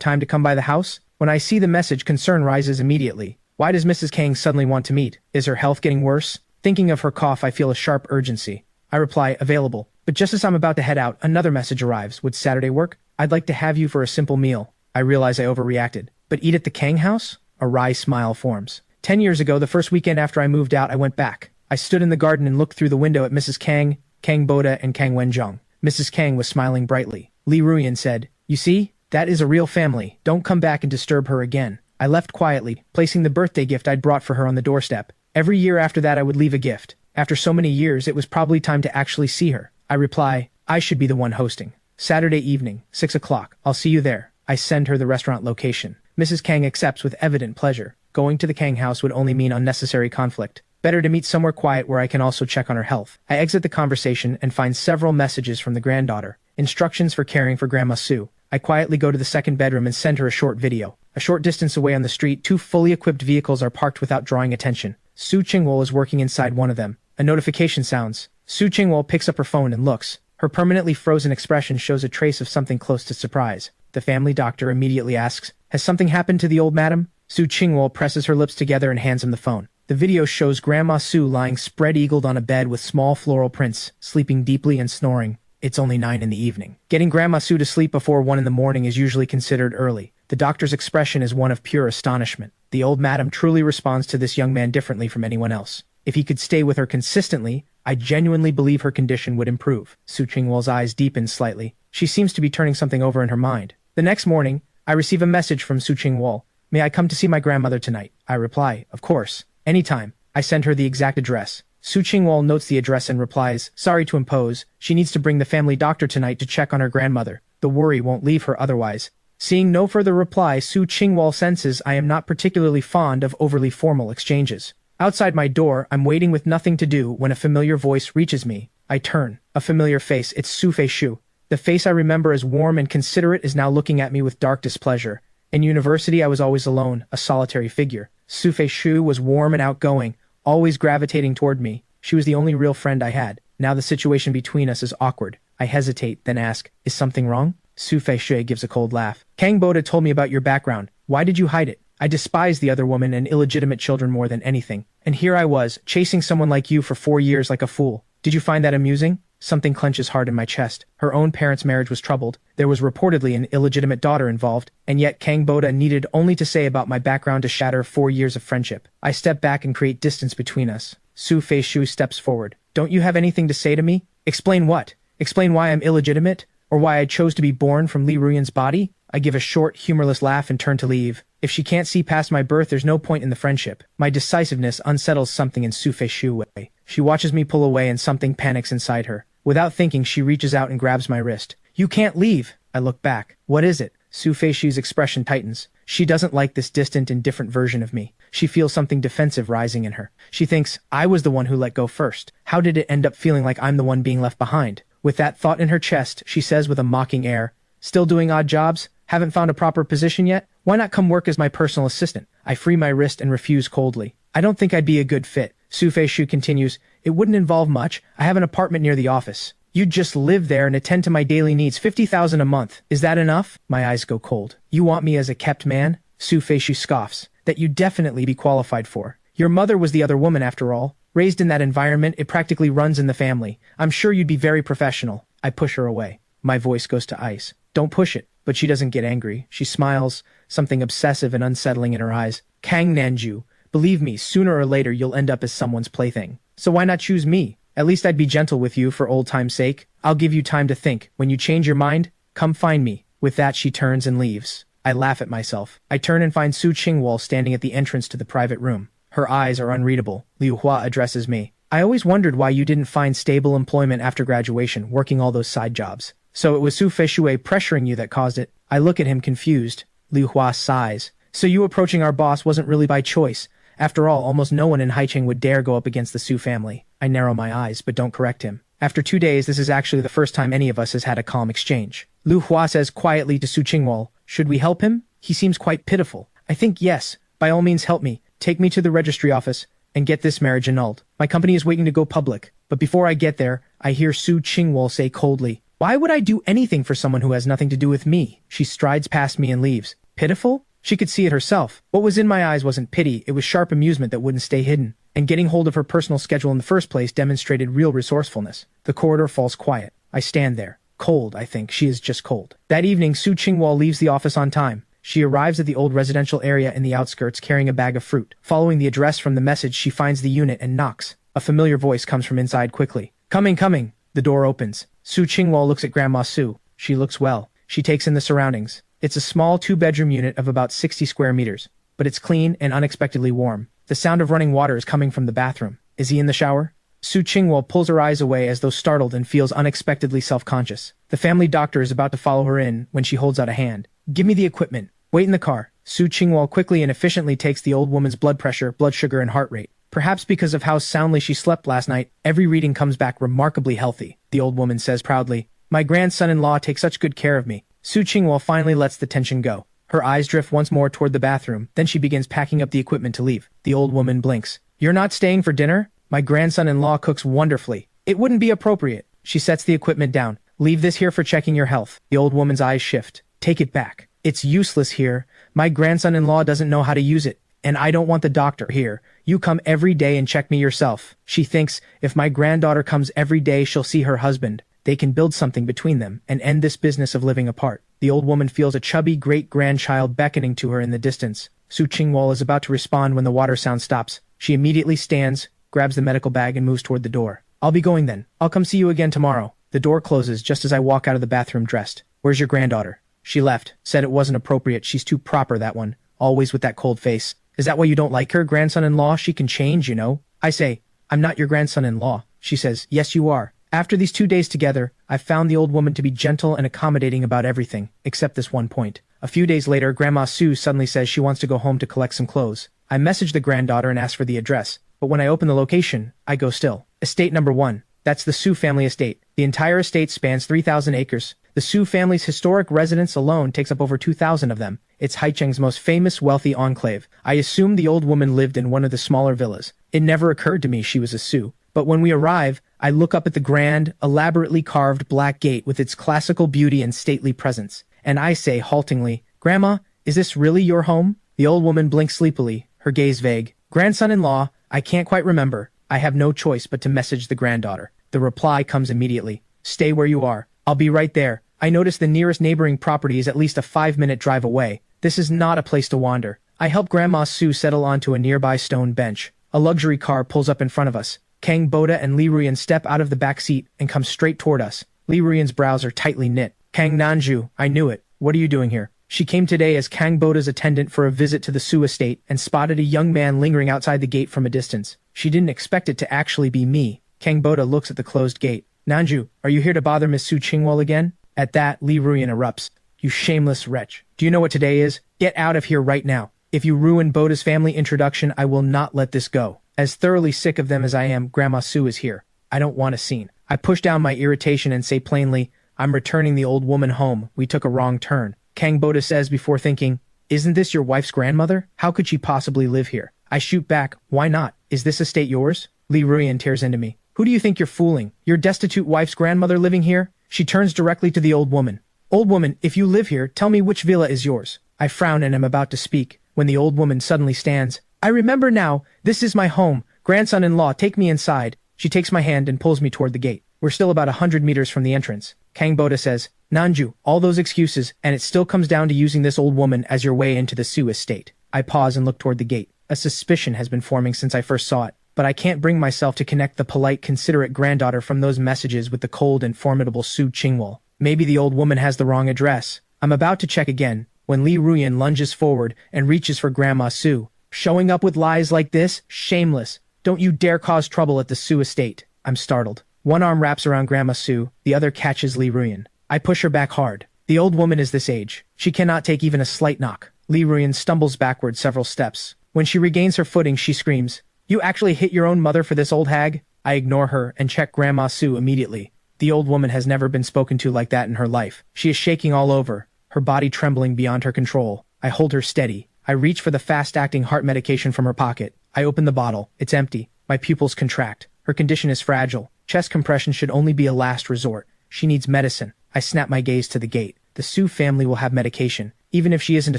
time to come by the house? When I see the message, concern rises immediately. Why does Mrs. Kang suddenly want to meet? Is her health getting worse? Thinking of her cough, I feel a sharp urgency. I reply, available. But just as I'm about to head out, another message arrives. Would Saturday work? I'd like to have you for a simple meal. I realize I overreacted. But eat at the Kang house? A wry smile forms. 10 years ago, the first weekend after I moved out, I went back. I stood in the garden and looked through the window at Mrs. Kang, Kang Boda, and Kang Wenjong. Mrs. Kang was smiling brightly. Li Ruyan said, "You see? That is a real family. Don't come back and disturb her again." I left quietly, placing the birthday gift I'd brought for her on the doorstep. Every year after that I would leave a gift. After so many years, it was probably time to actually see her. I reply, I should be the one hosting. Saturday evening, 6 o'clock. I'll see you there. I send her the restaurant location. Mrs. Kang accepts with evident pleasure. Going to the Kang house would only mean unnecessary conflict. Better to meet somewhere quiet where I can also check on her health. I exit the conversation and find several messages from the granddaughter. Instructions for caring for Grandma Soo. I quietly go to the second bedroom and send her a short video. A short distance away on the street, 2 fully equipped vehicles are parked without drawing attention. Soo Chingwol is working inside one of them. A notification sounds. Soo Chingwol picks up her phone and looks. Her permanently frozen expression shows a trace of something close to surprise. The family doctor immediately asks, "Has something happened to the old madam?" Soo Chingwol presses her lips together and hands him the phone. The video shows Grandma Soo lying spread-eagled on a bed with small floral prints, sleeping deeply and snoring. It's only 9 in the evening. Getting Grandma Soo to sleep before 1 in the morning is usually considered early. The doctor's expression is one of pure astonishment. The old madam truly responds to this young man differently from anyone else. If he could stay with her consistently, I genuinely believe her condition would improve. Soo Chingwol's eyes deepen slightly. She seems to be turning something over in her mind. The next morning, I receive a message from Soo Chingwol. "May I come to see my grandmother tonight?" I reply, "Of course. Anytime." I send her the exact address. Soo Chingwol notes the address and replies, "Sorry to impose. She needs to bring the family doctor tonight to check on her grandmother. The worry won't leave her otherwise." Seeing no further reply, Soo Chingwol senses I am not particularly fond of overly formal exchanges. Outside my door, I'm waiting with nothing to do when a familiar voice reaches me. I turn. A familiar face. It's Su Feishu. The face I remember as warm and considerate is now looking at me with dark displeasure. In university, I was always alone, a solitary figure. Su Feishu was warm and outgoing, always gravitating toward me. She was the only real friend I had. Now the situation between us is awkward. I hesitate, then ask, "Is something wrong?" Su Feishu gives a cold laugh. "Kang Boda told me about your background. Why did you hide it? I despise the other woman and illegitimate children more than anything. And here I was, chasing someone like you for 4 years like a fool. Did you find that amusing?" Something clenches hard in my chest. Her own parents' marriage was troubled. There was reportedly an illegitimate daughter involved, and yet Kang Boda needed only to say about my background to shatter 4 years of friendship. I step back and create distance between us. Su Feishu steps forward. "Don't you have anything to say to me? Explain what? Explain why I'm illegitimate? Or why I chose to be born from Li Ruyan's body?" I give a short, humorless laugh and turn to leave. If she can't see past my birth, there's no point in the friendship. My decisiveness unsettles something in Su Feishu way. She watches me pull away and something panics inside her. Without thinking, she reaches out and grabs my wrist. "You can't leave!" I look back. "What is it?" Su Feishu's expression tightens. She doesn't like this distant and different version of me. She feels something defensive rising in her. She thinks, I was the one who let go first. How did it end up feeling like I'm the one being left behind? With that thought in her chest, she says with a mocking air, "Still doing odd jobs? Haven't found a proper position yet? Why not come work as my personal assistant?" I free my wrist and refuse coldly. "I don't think I'd be a good fit." Su Feishu continues, "It wouldn't involve much. I have an apartment near the office. You'd just live there and attend to my daily needs. 50,000 a month. Is that enough?" My eyes go cold. "You want me as a kept man?" Su Feishu scoffs. "That you'd definitely be qualified for. Your mother was the other woman after all. Raised in that environment, it practically runs in the family. I'm sure you'd be very professional." I push her away. My voice goes to ice. "Don't push it." But she doesn't get angry. She smiles, something obsessive and unsettling in her eyes. "Kang Nanjoo, believe me, sooner or later you'll end up as someone's plaything. So why not choose me? At least I'd be gentle with you for old time's sake. I'll give you time to think. When you change your mind, come find me." With that, she turns and leaves. I laugh at myself. I turn and find Soo Chingwol standing at the entrance to the private room. Her eyes are unreadable. Liu Hua addresses me. "I always wondered why you didn't find stable employment after graduation, working all those side jobs. So it was Su Feishu pressuring you that caused it." I look at him confused. Liu Hua sighs. "So you approaching our boss wasn't really by choice. After all, almost no one in Haicheng would dare go up against the Su family." I narrow my eyes, but don't correct him. After 2 days, this is actually the first time any of us has had a calm exchange. Liu Hua says quietly to Soo Chingwol, "Should we help him? He seems quite pitiful." I think yes. By all means help me. Take me to the registry office and get this marriage annulled. My company is waiting to go public. But before I get there, I hear Soo Chingwol say coldly, "Why would I do anything for someone who has nothing to do with me?" She strides past me and leaves. Pitiful? She could see it herself. What was in my eyes wasn't pity, it was sharp amusement that wouldn't stay hidden. And getting hold of her personal schedule in the first place demonstrated real resourcefulness. The corridor falls quiet. I stand there. Cold, I think. She is just cold. That evening, Soo Chingwol leaves the office on time. She arrives at the old residential area in the outskirts carrying a bag of fruit. Following the address from the message, she finds the unit and knocks. A familiar voice comes from inside quickly. Coming, coming. The door opens. Soo Chingwol looks at Grandma Soo. She looks well. She takes in the surroundings. It's a small 2-bedroom unit of about 60 square meters, but it's clean and unexpectedly warm. The sound of running water is coming from the bathroom. Is he in the shower? Soo Chingwol pulls her eyes away as though startled and feels unexpectedly self-conscious. The family doctor is about to follow her in when she holds out a hand. Give me the equipment. Wait in the car. Soo Chingwol quickly and efficiently takes the old woman's blood pressure, blood sugar, and heart rate. Perhaps because of how soundly she slept last night, every reading comes back remarkably healthy, the old woman says proudly. My grandson-in-law takes such good care of me. Soo Chingwol finally lets the tension go. Her eyes drift once more toward the bathroom, then she begins packing up the equipment to leave. The old woman blinks. You're not staying for dinner? My grandson-in-law cooks wonderfully. It wouldn't be appropriate. She sets the equipment down. Leave this here for checking your health. The old woman's eyes shift. Take it back. It's useless here. My grandson-in-law doesn't know how to use it, and I don't want the doctor here. You come every day and check me yourself. She thinks, if my granddaughter comes every day, she'll see her husband. They can build something between them and end this business of living apart. The old woman feels a chubby great-grandchild beckoning to her in the distance. Soo Chingwol is about to respond when the water sound stops. She immediately stands, grabs the medical bag, and moves toward the door. I'll be going then. I'll come see you again tomorrow. The door closes just as I walk out of the bathroom dressed. Where's your granddaughter? She left. Said it wasn't appropriate. She's too proper, that one. Always with that cold face. Is that why you don't like her, grandson-in-law? She can change, you know. I say, I'm not your grandson-in-law. She says, yes, you are. After these 2 days together, I found the old woman to be gentle and accommodating about everything, except this one point. A few days later, Grandma Soo suddenly says she wants to go home to collect some clothes. I message the granddaughter and ask for the address, but when I open the location, I go still. Estate number 1. That's the Soo family estate. The entire estate spans 3,000 acres. The Soo family's historic residence alone takes up over 2,000 of them. It's Haicheng's most famous wealthy enclave. I assumed the old woman lived in one of the smaller villas. It never occurred to me she was a Soo. But when we arrive, I look up at the grand, elaborately carved black gate with its classical beauty and stately presence. And I say haltingly, Grandma, is this really your home? The old woman blinks sleepily, her gaze vague. Grandson-in-law, I can't quite remember. I have no choice but to message the granddaughter. The reply comes immediately. Stay where you are. I'll be right there. I notice the nearest neighboring property is at least a 5-minute drive away. This is not a place to wander. I help Grandma Soo settle onto a nearby stone bench. A luxury car pulls up in front of us. Kang Boda and Lee Ruyan step out of the back seat and come straight toward us. Lee Ruyan's brows are tightly knit. Kang Nanjoo, I knew it. What are you doing here? She came today as Kang Boda's attendant for a visit to the Soo estate and spotted a young man lingering outside the gate from a distance. She didn't expect it to actually be me. Kang Boda looks at the closed gate. Nanjoo, are you here to bother Miss Soo Chingwol again? At that, Lee Ruyan erupts. You shameless wretch. Do you know what today is? Get out of here right now. If you ruin Boda's family introduction, I will not let this go. As thoroughly sick of them as I am, Grandma Soo is here. I don't want a scene. I push down my irritation and say plainly, I'm returning the old woman home. We took a wrong turn. Kang Boda says before thinking, isn't this your wife's grandmother? How could she possibly live here? I shoot back, why not? Is this estate yours? Lee Ruyan tears into me. Who do you think you're fooling? Your destitute wife's grandmother living here? She turns directly to the old woman. Old woman, if you live here, tell me which villa is yours. I frown and am about to speak, when the old woman suddenly stands. I remember now, this is my home. Grandson-in-law, take me inside. She takes my hand and pulls me toward the gate. We're still about 100 meters from the entrance. Kang Boda says, Nanjoo, all those excuses, and it still comes down to using this old woman as your way into the Soo estate. I pause and look toward the gate. A suspicion has been forming since I first saw it, but I can't bring myself to connect the polite, considerate granddaughter from those messages with the cold and formidable Soo Chingwol. Maybe the old woman has the wrong address. I'm about to check again, when Lee Ruyan lunges forward and reaches for Grandma Soo. Showing up with lies like this? Shameless. Don't you dare cause trouble at the Soo estate. I'm startled. One arm wraps around Grandma Soo, the other catches Lee Ruyan. I push her back hard. The old woman is this age. She cannot take even a slight knock. Lee Ruyan stumbles backward several steps. When she regains her footing, she screams, You actually hit your own mother for this old hag? I ignore her and check Grandma Soo immediately. The old woman has never been spoken to like that in her life. She is shaking all over, her body trembling beyond her control. I hold her steady. I reach for the fast-acting heart medication from her pocket. I open the bottle. It's empty. My pupils contract. Her condition is fragile. Chest compression should only be a last resort. She needs medicine. I snap my gaze to the gate. The Soo family will have medication. Even if she isn't a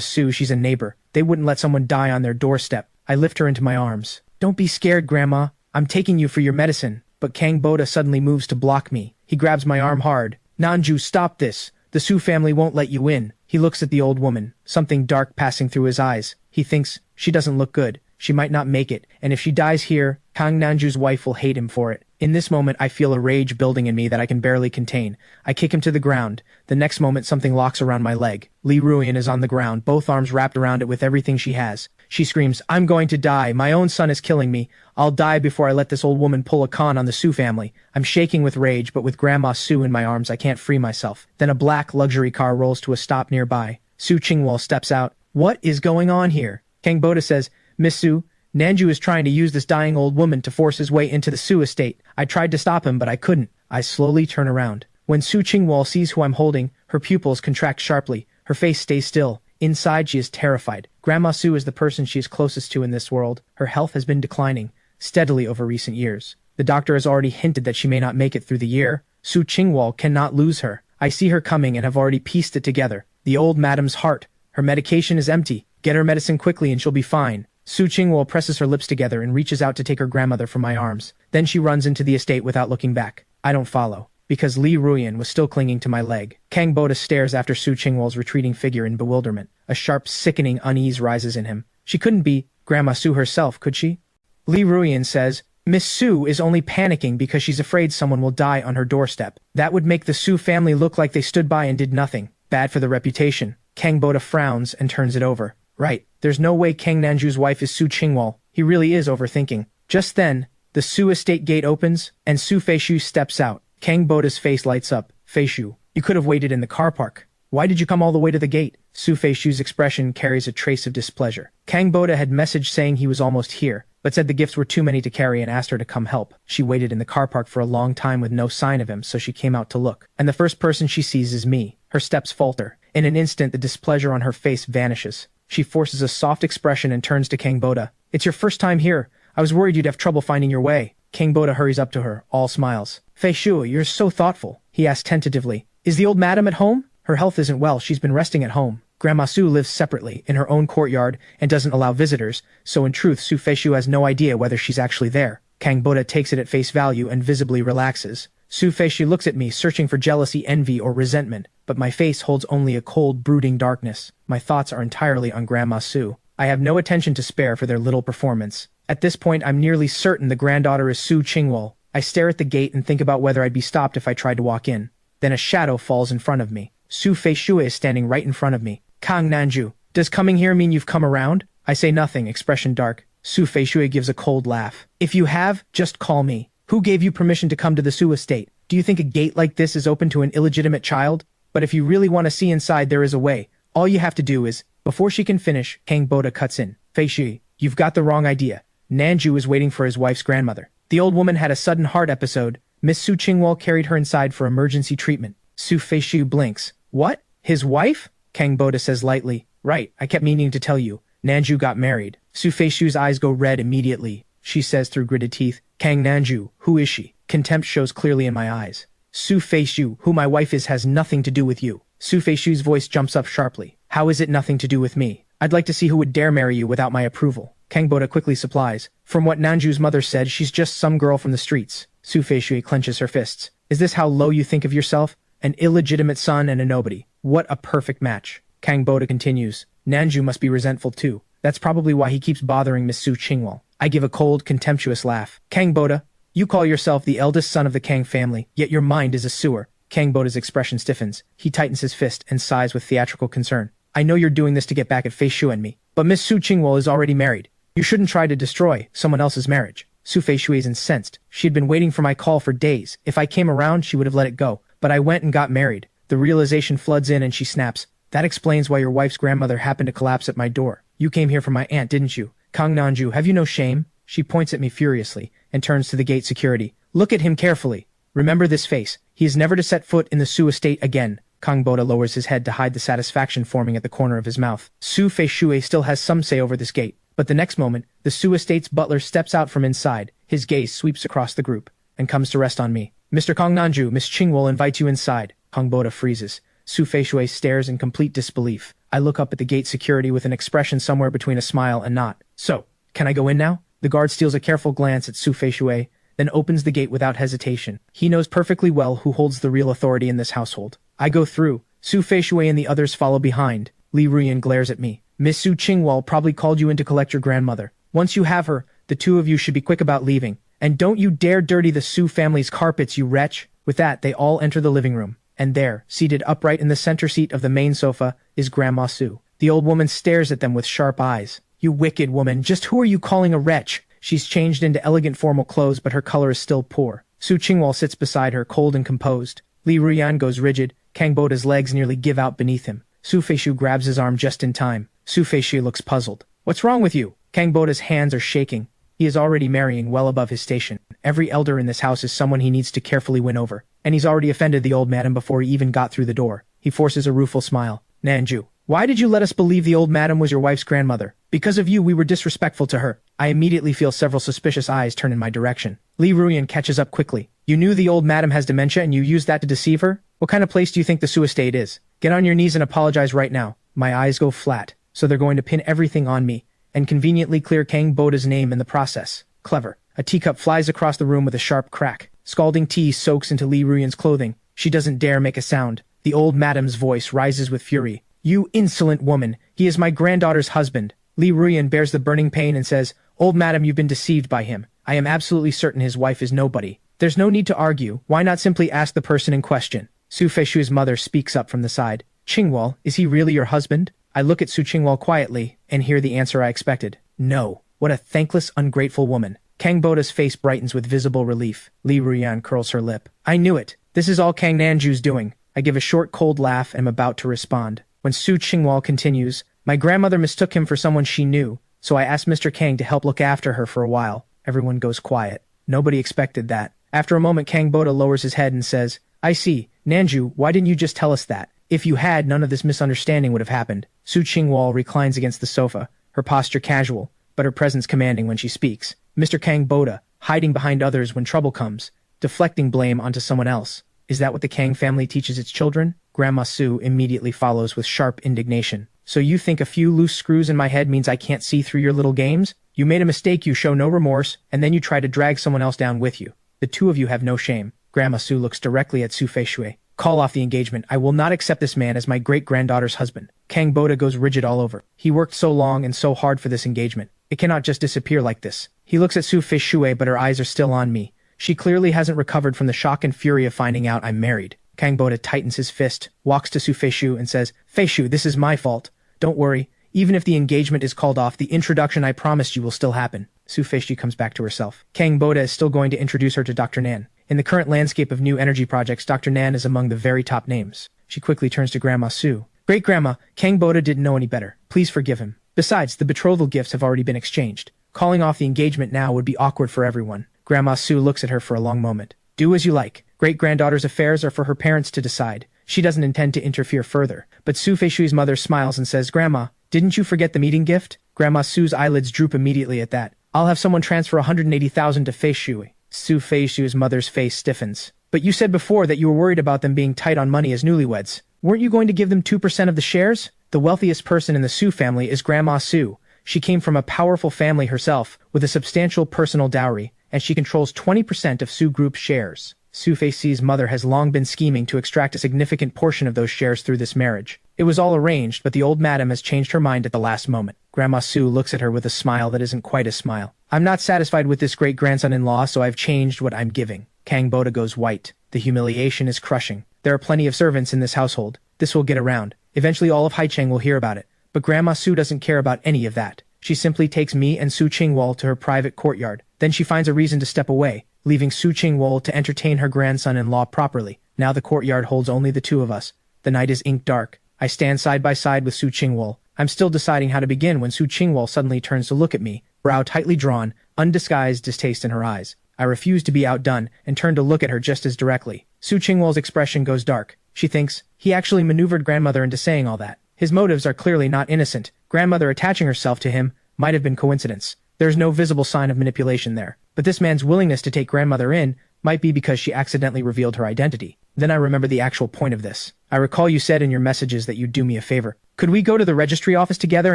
Soo, she's a neighbor. They wouldn't let someone die on their doorstep. I lift her into my arms. Don't be scared, Grandma. I'm taking you for your medicine. But Kang Boda suddenly moves to block me. He grabs my arm hard. Nanjoo, stop this. The Soo family won't let you in. He looks at the old woman, something dark passing through his eyes. He thinks, she doesn't look good. She might not make it, and if she dies here, Kang Nanjoo's wife will hate him for it. In this moment, I feel a rage building in me that I can barely contain. I kick him to the ground. The next moment, something locks around my leg. Lee Ruyan is on the ground, both arms wrapped around it with everything she has. She screams, I'm going to die. My own son is killing me. I'll die before I let this old woman pull a con on the Soo family. I'm shaking with rage, but with Grandma Soo in my arms, I can't free myself. Then a black luxury car rolls to a stop nearby. Soo Chingwol steps out. What is going on here? Kang Boda says, Miss Soo, Nanjoo is trying to use this dying old woman to force his way into the Soo estate. I tried to stop him, but I couldn't. I slowly turn around. When Soo Chingwol sees who I'm holding, her pupils contract sharply. Her face stays still. Inside, she is terrified. Grandma Soo is the person she is closest to in this world. Her health has been declining steadily over recent years. The doctor has already hinted that she may not make it through the year. Soo Chingwol cannot lose her. I see her coming and have already pieced it together. The old madam's heart. Her medication is empty. Get her medicine quickly and she'll be fine. Soo Chingwol presses her lips together and reaches out to take her grandmother from my arms. Then she runs into the estate without looking back. I don't follow, because Lee Ruyan was still clinging to my leg. Kang Boda stares after Soo Chingwol's retreating figure in bewilderment. A sharp, sickening unease rises in him. She couldn't be Grandma Soo herself, could she? Lee Ruyan says, Miss Soo is only panicking because she's afraid someone will die on her doorstep. That would make the Soo family look like they stood by and did nothing. Bad for the reputation. Kang Boda frowns and turns it over. Right, there's no way Kang Nanjoo's wife is Soo Chingwol. He really is overthinking. Just then, the Soo estate gate opens, and Soo Feishu steps out. Kang Boda's face lights up. Feishu, you could have waited in the car park. Why did you come all the way to the gate? Soo Feishu's expression carries a trace of displeasure. Kang Boda had messaged saying he was almost here, but said the gifts were too many to carry and asked her to come help. She waited in the car park for a long time with no sign of him, so she came out to look. And the first person she sees is me. Her steps falter. In an instant, the displeasure on her face vanishes. She forces a soft expression and turns to Kang Boda. It's your first time here. I was worried you'd have trouble finding your way. Kang Boda hurries up to her, all smiles. Feishu, you're so thoughtful, he asked tentatively. Is the old madam at home? Her health isn't well. She's been resting at home. Grandma Soo lives separately, in her own courtyard, and doesn't allow visitors, so in truth, Soo Feishu has no idea whether she's actually there. Kang Boda takes it at face value and visibly relaxes. Soo Feishu looks at me, searching for jealousy, envy, or resentment, but my face holds only a cold, brooding darkness. My thoughts are entirely on Grandma Soo. I have no attention to spare for their little performance. At this point, I'm nearly certain the granddaughter is Soo Chingwol. I stare at the gate and think about whether I'd be stopped if I tried to walk in. Then a shadow falls in front of me. Soo Feishu is standing right in front of me. Kang Nanjoo, does coming here mean you've come around? I say nothing, expression dark. Soo Feishu gives a cold laugh. If you have, just call me. Who gave you permission to come to the Soo estate? Do you think a gate like this is open to an illegitimate child? But if you really want to see inside, there is a way. All you have to do is, before she can finish, Kang Boda cuts in. Feishu, you've got the wrong idea. Nanjoo is waiting for his wife's grandmother. The old woman had a sudden heart episode. Miss Soo Chingwol carried her inside for emergency treatment. Soo Feishu blinks. What? His wife? Kang Boda says lightly. Right, I kept meaning to tell you. Nanjoo got married. Soo Feishu's eyes go red immediately. She says through gritted teeth, Kang Nanjoo, who is she? Contempt shows clearly in my eyes. Soo Feishu, who my wife is, has nothing to do with you. Soo Feishu's voice jumps up sharply. How is it nothing to do with me? I'd like to see who would dare marry you without my approval. Kang Boda quickly supplies. From what Nanjoo's mother said, she's just some girl from the streets. Soo Feishu clenches her fists. Is this how low you think of yourself? An illegitimate son and a nobody. What a perfect match. Kang Boda continues. Nanjoo must be resentful too. That's probably why he keeps bothering Miss Soo Chingwol. I give a cold, contemptuous laugh. Kang Boda, you call yourself the eldest son of the Kang family, yet your mind is a sewer. Kang Boda's expression stiffens. He tightens his fist and sighs with theatrical concern. I know you're doing this to get back at Feishu and me, but Miss Soo Chingwol is already married. You shouldn't try to destroy someone else's marriage. Soo Feishu is incensed. She had been waiting for my call for days. If I came around, she would have let it go. But I went and got married. The realization floods in and she snaps. That explains why your wife's grandmother happened to collapse at my door. You came here for my aunt, didn't you? Kang Nanjoo, have you no shame? She points at me furiously and turns to the gate security. Look at him carefully. Remember this face. He is never to set foot in the Soo estate again. Kang Boda lowers his head to hide the satisfaction forming at the corner of his mouth. Soo Fei still has some say over this gate, but the next moment, the Soo estate's butler steps out from inside. His gaze sweeps across the group and comes to rest on me. Mr. Kang Nanjoo, Miss Chingwol invites you inside. Kang Boda freezes. Soo Fei stares in complete disbelief. I look up at the gate security with an expression somewhere between a smile and not. So, can I go in now? The guard steals a careful glance at Soo Fei, then opens the gate without hesitation. He knows perfectly well who holds the real authority in this household. I go through. Soo Fei and the others follow behind. Li Ruyan glares at me. Miss Soo Chingwol probably called you in to collect your grandmother. Once you have her, the two of you should be quick about leaving. And don't you dare dirty the Soo family's carpets, you wretch. With that, they all enter the living room. And there, seated upright in the center seat of the main sofa, is Grandma Soo. The old woman stares at them with sharp eyes. You wicked woman, just who are you calling a wretch? She's changed into elegant formal clothes, but her color is still poor. Soo Chingwol sits beside her, cold and composed. Li Ruyan goes rigid. Kang Boda's legs nearly give out beneath him. Soo Fei grabs his arm just in time. Soo Fei looks puzzled. What's wrong with you? Kang Boda's hands are shaking. He is already marrying well above his station. Every elder in this house is someone he needs to carefully win over. And he's already offended the old madam before he even got through the door. He forces a rueful smile. Nanjoo, why did you let us believe the old madam was your wife's grandmother? Because of you, we were disrespectful to her. I immediately feel several suspicious eyes turn in my direction. Li Ruyan catches up quickly. You knew the old madam has dementia and you used that to deceive her? What kind of place do you think the Soo estate is? Get on your knees and apologize right now. My eyes go flat, so they're going to pin everything on me, and conveniently clear Kang Boda's name in the process. Clever. A teacup flies across the room with a sharp crack. Scalding tea soaks into Li Ruyan's clothing. She doesn't dare make a sound. The old madam's voice rises with fury. You insolent woman! He is my granddaughter's husband. Li Ruyan bears the burning pain and says, Old madam, you've been deceived by him. I am absolutely certain his wife is nobody. There's no need to argue. Why not simply ask the person in question? Soo Fei's mother speaks up from the side. Chingwol, is he really your husband? I look at Soo Chingwol quietly, and hear the answer I expected. No. What a thankless, ungrateful woman. Kang Boda's face brightens with visible relief. Li Ruyan curls her lip. I knew it. This is all Kang Nanjoo's doing. I give a short, cold laugh and am about to respond. When Soo Chingwol continues, my grandmother mistook him for someone she knew, so I asked Mr. Kang to help look after her for a while. Everyone goes quiet. Nobody expected that. After a moment, Kang Boda lowers his head and says, I see. Nanjoo, why didn't you just tell us that? If you had, none of this misunderstanding would have happened. Soo Chingwol reclines against the sofa, her posture casual, but her presence commanding when she speaks. Mr. Kang Boda, hiding behind others when trouble comes, deflecting blame onto someone else. Is that what the Kang family teaches its children? Grandma Soo immediately follows with sharp indignation. So you think a few loose screws in my head means I can't see through your little games? You made a mistake, you show no remorse, and then you try to drag someone else down with you. The two of you have no shame. Grandma Soo looks directly at Soo Fei. Call off the engagement. I will not accept this man as my great-granddaughter's husband. Kang Boda goes rigid all over. He worked so long and so hard for this engagement. It cannot just disappear like this. He looks at Soo Fei, but her eyes are still on me. She clearly hasn't recovered from the shock and fury of finding out I'm married. Kang Boda tightens his fist, walks to Soo Fei and says, Fei, this is my fault. Don't worry. Even if the engagement is called off, the introduction I promised you will still happen. Soo Fei comes back to herself. Kang Boda is still going to introduce her to Dr. Nan. In the current landscape of new energy projects, Dr. Nan is among the very top names. She quickly turns to Grandma Soo. Great-Grandma, Kang Boda didn't know any better. Please forgive him. Besides, the betrothal gifts have already been exchanged. Calling off the engagement now would be awkward for everyone. Grandma Soo looks at her for a long moment. Do as you like. Great-granddaughter's affairs are for her parents to decide. She doesn't intend to interfere further. But Soo Fei's mother smiles and says, Grandma, didn't you forget the meeting gift? Grandma Soo's eyelids droop immediately at that. I'll have someone transfer 180,000 to Fei. Soo Fei's mother's face stiffens. But you said before that you were worried about them being tight on money as newlyweds. Weren't you going to give them 2% of the shares? The wealthiest person in the Soo family is Grandma Soo. She came from a powerful family herself, with a substantial personal dowry, and she controls 20% of Soo Group's shares. Soo Fei's mother has long been scheming to extract a significant portion of those shares through this marriage. It was all arranged, but the old madam has changed her mind at the last moment. Grandma Soo looks at her with a smile that isn't quite a smile. I'm not satisfied with this great-grandson-in-law, so I've changed what I'm giving. Kang Boda goes white. The humiliation is crushing. There are plenty of servants in this household. This will get around. Eventually all of Haicheng will hear about it. But Grandma Soo doesn't care about any of that. She simply takes me and Soo Chingwol to her private courtyard. Then she finds a reason to step away, leaving Soo Chingwol to entertain her grandson-in-law properly. Now the courtyard holds only the two of us. The night is ink dark. I stand side by side with Soo Chingwol. I'm still deciding how to begin when Soo Chingwol suddenly turns to look at me, brow tightly drawn, undisguised distaste in her eyes. I refuse to be outdone and turn to look at her just as directly. Soo Chingwol's expression goes dark. she thinks. He actually maneuvered grandmother into saying all that. His motives are clearly not innocent. Grandmother attaching herself to him might have been coincidence. There's no visible sign of manipulation there. But this man's willingness to take grandmother in might be because she accidentally revealed her identity. Then I remember the actual point of this. I recall you said in your messages that you'd do me a favor. Could we go to the registry office together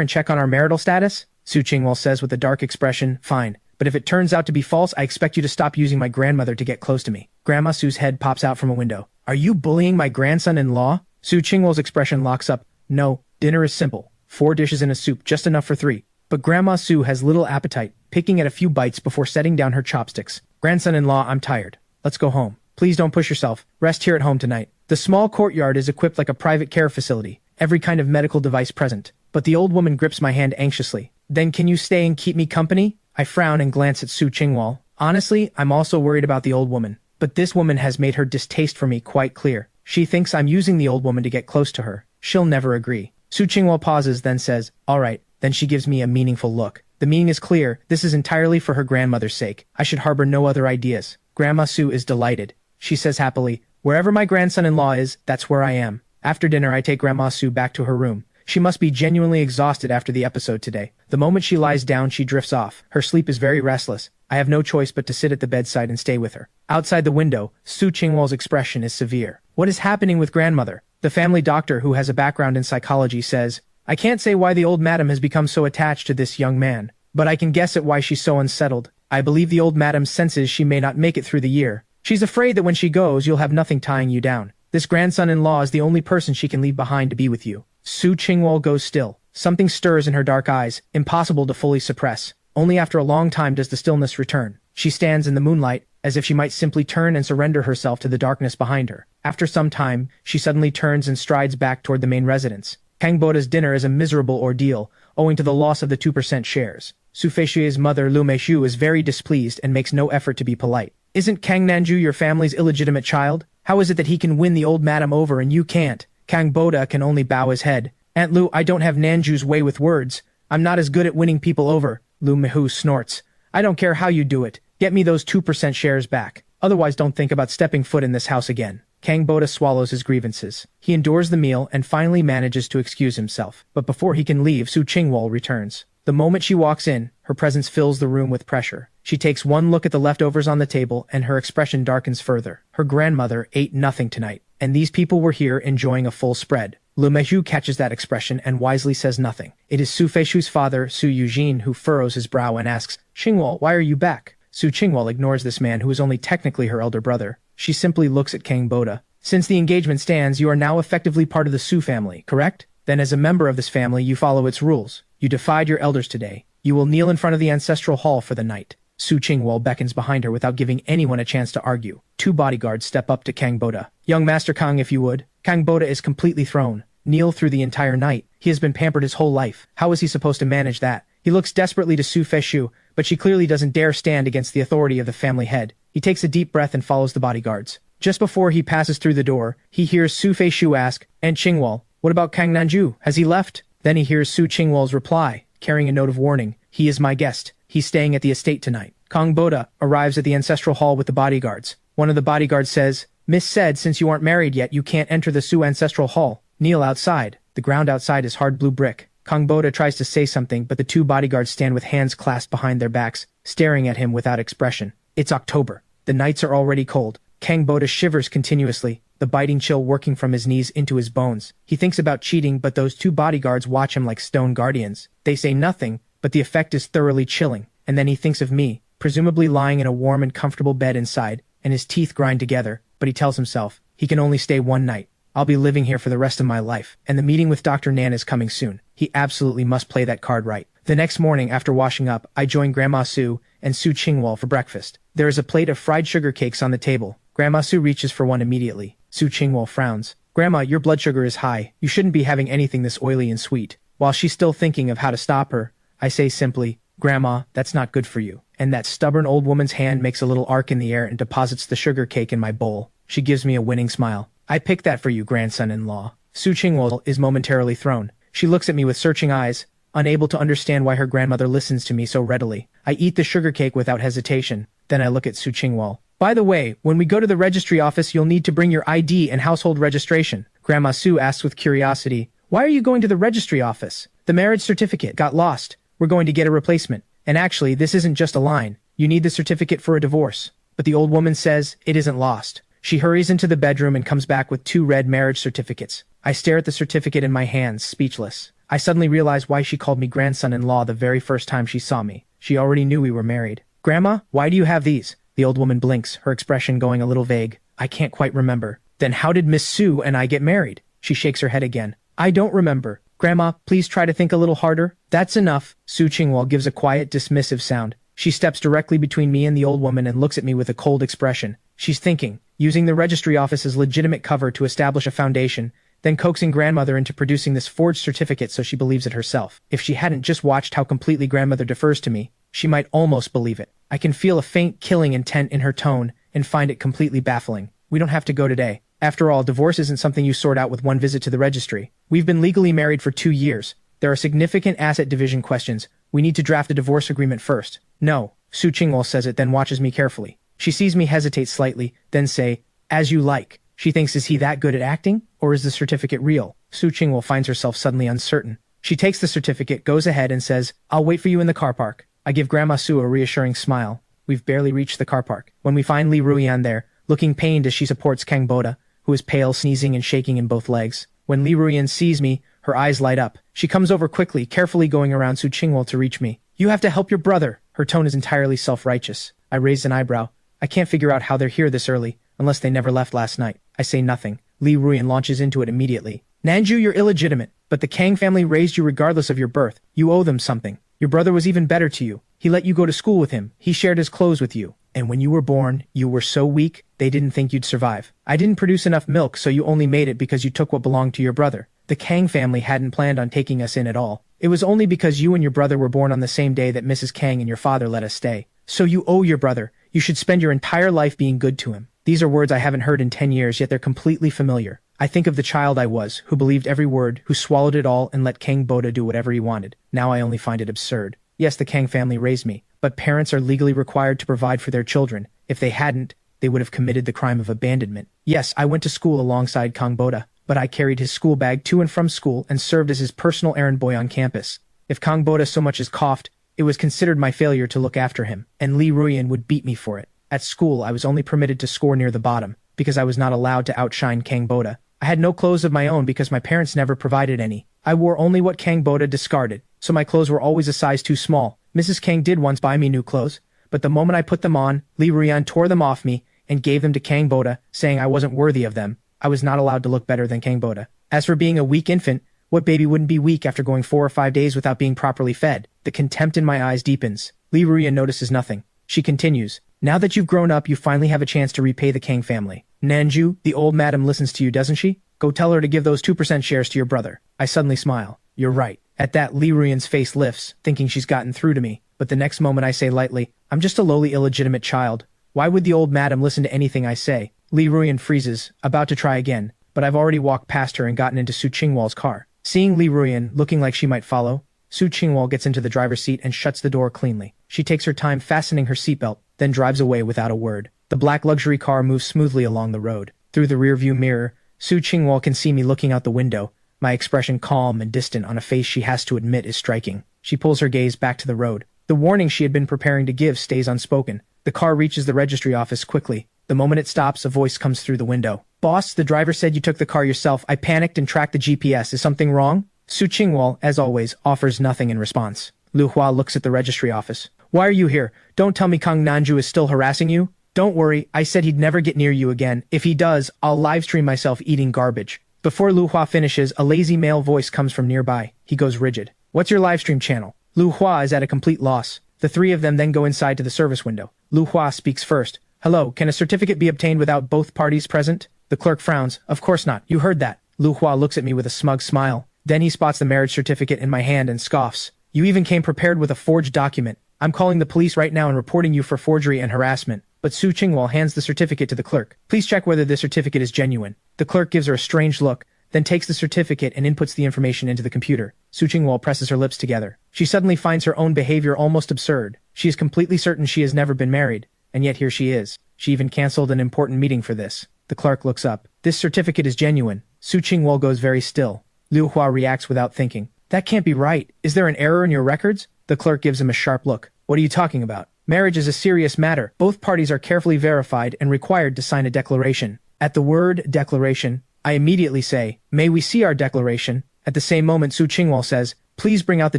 and check on our marital status? Soo Chingwol says with a dark expression, fine. But if it turns out to be false, I expect you to stop using my grandmother to get close to me. Grandma Soo's head pops out from a window. Are you bullying my grandson-in-law? Soo Chingwol's expression locks up. No, dinner is simple. 4 dishes and a soup, just enough for 3. But Grandma Soo has little appetite, picking at a few bites before setting down her chopsticks. Grandson-in-law, I'm tired. Let's go home. Please don't push yourself. Rest here at home tonight. The small courtyard is equipped like a private care facility, every kind of medical device present. But the old woman grips my hand anxiously. Then can you stay and keep me company? I frown and glance at Soo Chingwol. Honestly, I'm also worried about the old woman. But this woman has made her distaste for me quite clear. She thinks I'm using the old woman to get close to her. She'll never agree. Soo Chingwol pauses, then says, all right. Then she gives me a meaningful look. The meaning is clear. This is entirely for her grandmother's sake. I should harbor no other ideas. Grandma Soo is delighted. She says happily, wherever my grandson-in-law is, that's where I am. After dinner, I take Grandma Soo back to her room. She must be genuinely exhausted after the episode today. The moment she lies down, she drifts off. Her sleep is very restless. I have no choice but to sit at the bedside and stay with her. Outside the window, Soo Chingwol's expression is severe. What is happening with grandmother? The family doctor, who has a background in psychology, says, I can't say why the old madam has become so attached to this young man, but I can guess at why she's so unsettled. I believe the old madam senses she may not make it through the year. She's afraid that when she goes, you'll have nothing tying you down. This grandson-in-law is the only person she can leave behind to be with you. Soo Chingwol goes still. Something stirs in her dark eyes, impossible to fully suppress. Only after a long time does the stillness return. She stands in the moonlight, as if she might simply turn and surrender herself to the darkness behind her. After some time, she suddenly turns and strides back toward the main residence. Kang Boda's dinner is a miserable ordeal, owing to the loss of the 2% shares. Soo Feishue's mother, Lu Meishu, is very displeased and makes no effort to be polite. Isn't Kang Nanjoo your family's illegitimate child? How is it that he can win the old madam over and you can't? Kang Boda can only bow his head. Aunt Lu, I don't have Nanjoo's way with words. I'm not as good at winning people over. Lu Mehu snorts. I don't care how you do it. Get me those 2% shares back. Otherwise don't think about stepping foot in this house again. Kang Boda swallows his grievances. He endures the meal and finally manages to excuse himself. But before he can leave, Soo Chingwol returns. The moment she walks in, her presence fills the room with pressure. She takes one look at the leftovers on the table and her expression darkens further. Her grandmother ate nothing tonight, and these people were here enjoying a full spread. Lu Mehu catches that expression and wisely says nothing. It is Soo Feishue's father, Soo Eugene, who furrows his brow and asks, Chingwol, why are you back? Soo Chingwol ignores this man who is only technically her elder brother. She simply looks at Kang Boda. Since the engagement stands, you are now effectively part of the Soo family, correct? Then as a member of this family, you follow its rules. You defied your elders today. You will kneel in front of the ancestral hall for the night. Soo Chingwol beckons behind her without giving anyone a chance to argue. 2 bodyguards step up to Kang Boda. Young Master Kang, if you would. Kang Boda is completely thrown. Kneel through the entire night. He has been pampered his whole life. How is he supposed to manage that? He looks desperately to Soo Feishu, but she clearly doesn't dare stand against the authority of the family head. He takes a deep breath and follows the bodyguards. Just before he passes through the door, he hears Soo Feishu ask, Aunt Chingwol, what about Kang Nanjoo? Has he left? Then he hears Soo Chingwol's reply, carrying a note of warning. He is my guest. He's staying at the estate tonight. Kang Boda arrives at the ancestral hall with the bodyguards. One of the bodyguards says, Miss said since you aren't married yet, you can't enter the Soo ancestral hall. Kneel outside. The ground outside is hard blue brick. Kang Boda tries to say something, but the 2 bodyguards stand with hands clasped behind their backs, staring at him without expression. It's October. The nights are already cold. Kang Boda shivers continuously, the biting chill working from his knees into his bones. He thinks about cheating, but those 2 bodyguards watch him like stone guardians. They say nothing, but the effect is thoroughly chilling. And then he thinks of me, presumably lying in a warm and comfortable bed inside, and his teeth grind together, but he tells himself, he can only stay 1 night. I'll be living here for the rest of my life, and the meeting with Dr. Nan is coming soon. He absolutely must play that card right. The next morning, after washing up, I join Grandma Soo and Soo Chingwol for breakfast. There is a plate of fried sugar cakes on the table. Grandma Soo reaches for one immediately. Soo Chingwol frowns. Grandma, your blood sugar is high. You shouldn't be having anything this oily and sweet. While she's still thinking of how to stop her, I say simply, Grandma, that's not good for you. And that stubborn old woman's hand makes a little arc in the air and deposits the sugar cake in my bowl. She gives me a winning smile. I picked that for you, grandson-in-law. Soo Chingwol is momentarily thrown. She looks at me with searching eyes, unable to understand why her grandmother listens to me so readily. I eat the sugar cake without hesitation. Then I look at Soo Chingwol. By the way, when we go to the registry office you'll need to bring your ID and household registration. Grandma Soo asks with curiosity, why are you going to the registry office? The marriage certificate got lost. We're going to get a replacement. And actually, this isn't just a line. You need the certificate for a divorce. But the old woman says it isn't lost. She hurries into the bedroom and comes back with 2 red marriage certificates. I stare at the certificate in my hands, speechless. I suddenly realize why she called me grandson-in-law the very first time she saw me. She already knew we were married. Grandma, why do you have these? The old woman blinks, her expression going a little vague. I can't quite remember. Then how did Miss Soo and I get married? She shakes her head again. I don't remember. Grandma, please try to think a little harder. That's enough. Soo Chingwol gives a quiet, dismissive sound. She steps directly between me and the old woman and looks at me with a cold expression. She's thinking, using the registry office's legitimate cover to establish a foundation, then coaxing grandmother into producing this forged certificate so she believes it herself. If she hadn't just watched how completely grandmother defers to me, she might almost believe it. I can feel a faint killing intent in her tone and find it completely baffling. We don't have to go today. After all, divorce isn't something you sort out with one visit to the registry. We've been legally married for 2 years. There are significant asset division questions. We need to draft a divorce agreement first. No, Soo Chingwol says it, then watches me carefully. She sees me hesitate slightly, then say, as you like. She thinks, is he that good at acting? Or is the certificate real? Soo Chingwol finds herself suddenly uncertain. She takes the certificate, goes ahead and says, I'll wait for you in the car park. I give Grandma Soo a reassuring smile. We've barely reached the car park when we find Lee Ruyan there, looking pained as she supports Kang Boda, who is pale, sneezing and shaking in both legs. When Lee Ruyan sees me, her eyes light up. She comes over quickly, carefully going around Soo Chingwol to reach me. You have to help your brother. Her tone is entirely self-righteous. I raise an eyebrow. I can't figure out how they're here this early, unless they never left last night. I say nothing. Lee Ruyan launches into it immediately. Nanjoo, you're illegitimate, but the Kang family raised you regardless of your birth. You owe them something. Your brother was even better to you. He let you go to school with him. He shared his clothes with you. And when you were born, you were so weak, they didn't think you'd survive. I didn't produce enough milk, so you only made it because you took what belonged to your brother. The Kang family hadn't planned on taking us in at all. It was only because you and your brother were born on the same day that Mrs. Kang and your father let us stay. So you owe your brother. You should spend your entire life being good to him. These are words I haven't heard in 10 years, yet they're completely familiar. I think of the child I was, who believed every word, who swallowed it all and let Kang Boda do whatever he wanted. Now I only find it absurd. Yes, the Kang family raised me, but parents are legally required to provide for their children. If they hadn't, they would have committed the crime of abandonment. Yes, I went to school alongside Kang Boda, but I carried his school bag to and from school and served as his personal errand boy on campus. If Kang Boda so much as coughed, it was considered my failure to look after him, and Lee Ruyan would beat me for it. At school, I was only permitted to score near the bottom, because I was not allowed to outshine Kang Boda. I had no clothes of my own because my parents never provided any. I wore only what Kang Boda discarded, so my clothes were always a size too small. Mrs. Kang did once buy me new clothes, but the moment I put them on, Lee Ruyan tore them off me and gave them to Kang Boda, saying I wasn't worthy of them. I was not allowed to look better than Kang Boda. As for being a weak infant, what baby wouldn't be weak after going 4 or 5 days without being properly fed? The contempt in my eyes deepens. Lee Ruyan notices nothing. She continues, now that you've grown up, you finally have a chance to repay the Kang family. Nanjoo, the old madam listens to you, doesn't she? Go tell her to give those 2% shares to your brother. I suddenly smile. You're right. At that, Lee Ruyan's face lifts, thinking she's gotten through to me. But the next moment I say lightly, I'm just a lowly illegitimate child. Why would the old madam listen to anything I say? Lee Ruyan freezes, about to try again, but I've already walked past her and gotten into Soo Chingwol's car. Seeing Lee Ruyan, looking like she might follow, Soo Chingwol gets into the driver's seat and shuts the door cleanly. She takes her time fastening her seatbelt, then drives away without a word. The black luxury car moves smoothly along the road. Through the rearview mirror, Soo Chingwol can see me looking out the window, my expression calm and distant on a face she has to admit is striking. She pulls her gaze back to the road. The warning she had been preparing to give stays unspoken. The car reaches the registry office quickly. The moment it stops, a voice comes through the window. Boss, the driver said you took the car yourself. I panicked and tracked the GPS. Is something wrong? Soo Chingwol, as always, offers nothing in response. Lu Hua looks at the registry office. Why are you here? Don't tell me Kang Nanjoo is still harassing you? Don't worry, I said he'd never get near you again. If he does, I'll livestream myself eating garbage. Before Lu Hua finishes, a lazy male voice comes from nearby. He goes rigid. What's your livestream channel? Lu Hua is at a complete loss. The three of them then go inside to the service window. Lu Hua speaks first. Hello, can a certificate be obtained without both parties present? The clerk frowns. Of course not. You heard that. Lu Hua looks at me with a smug smile. Then he spots the marriage certificate in my hand and scoffs. You even came prepared with a forged document. I'm calling the police right now and reporting you for forgery and harassment. But Soo Chingwol hands the certificate to the clerk. Please check whether the certificate is genuine. The clerk gives her a strange look, then takes the certificate and inputs the information into the computer. Soo Chingwol presses her lips together. She suddenly finds her own behavior almost absurd. She is completely certain she has never been married, and yet here she is. She even canceled an important meeting for this. The clerk looks up. This certificate is genuine. Soo Chingwol goes very still. Liu Hua reacts without thinking. That can't be right. Is there an error in your records? The clerk gives him a sharp look. What are you talking about? Marriage is a serious matter. Both parties are carefully verified and required to sign a declaration. At the word declaration, I immediately say, may we see our declaration? At the same moment, Soo Chingwol says, please bring out the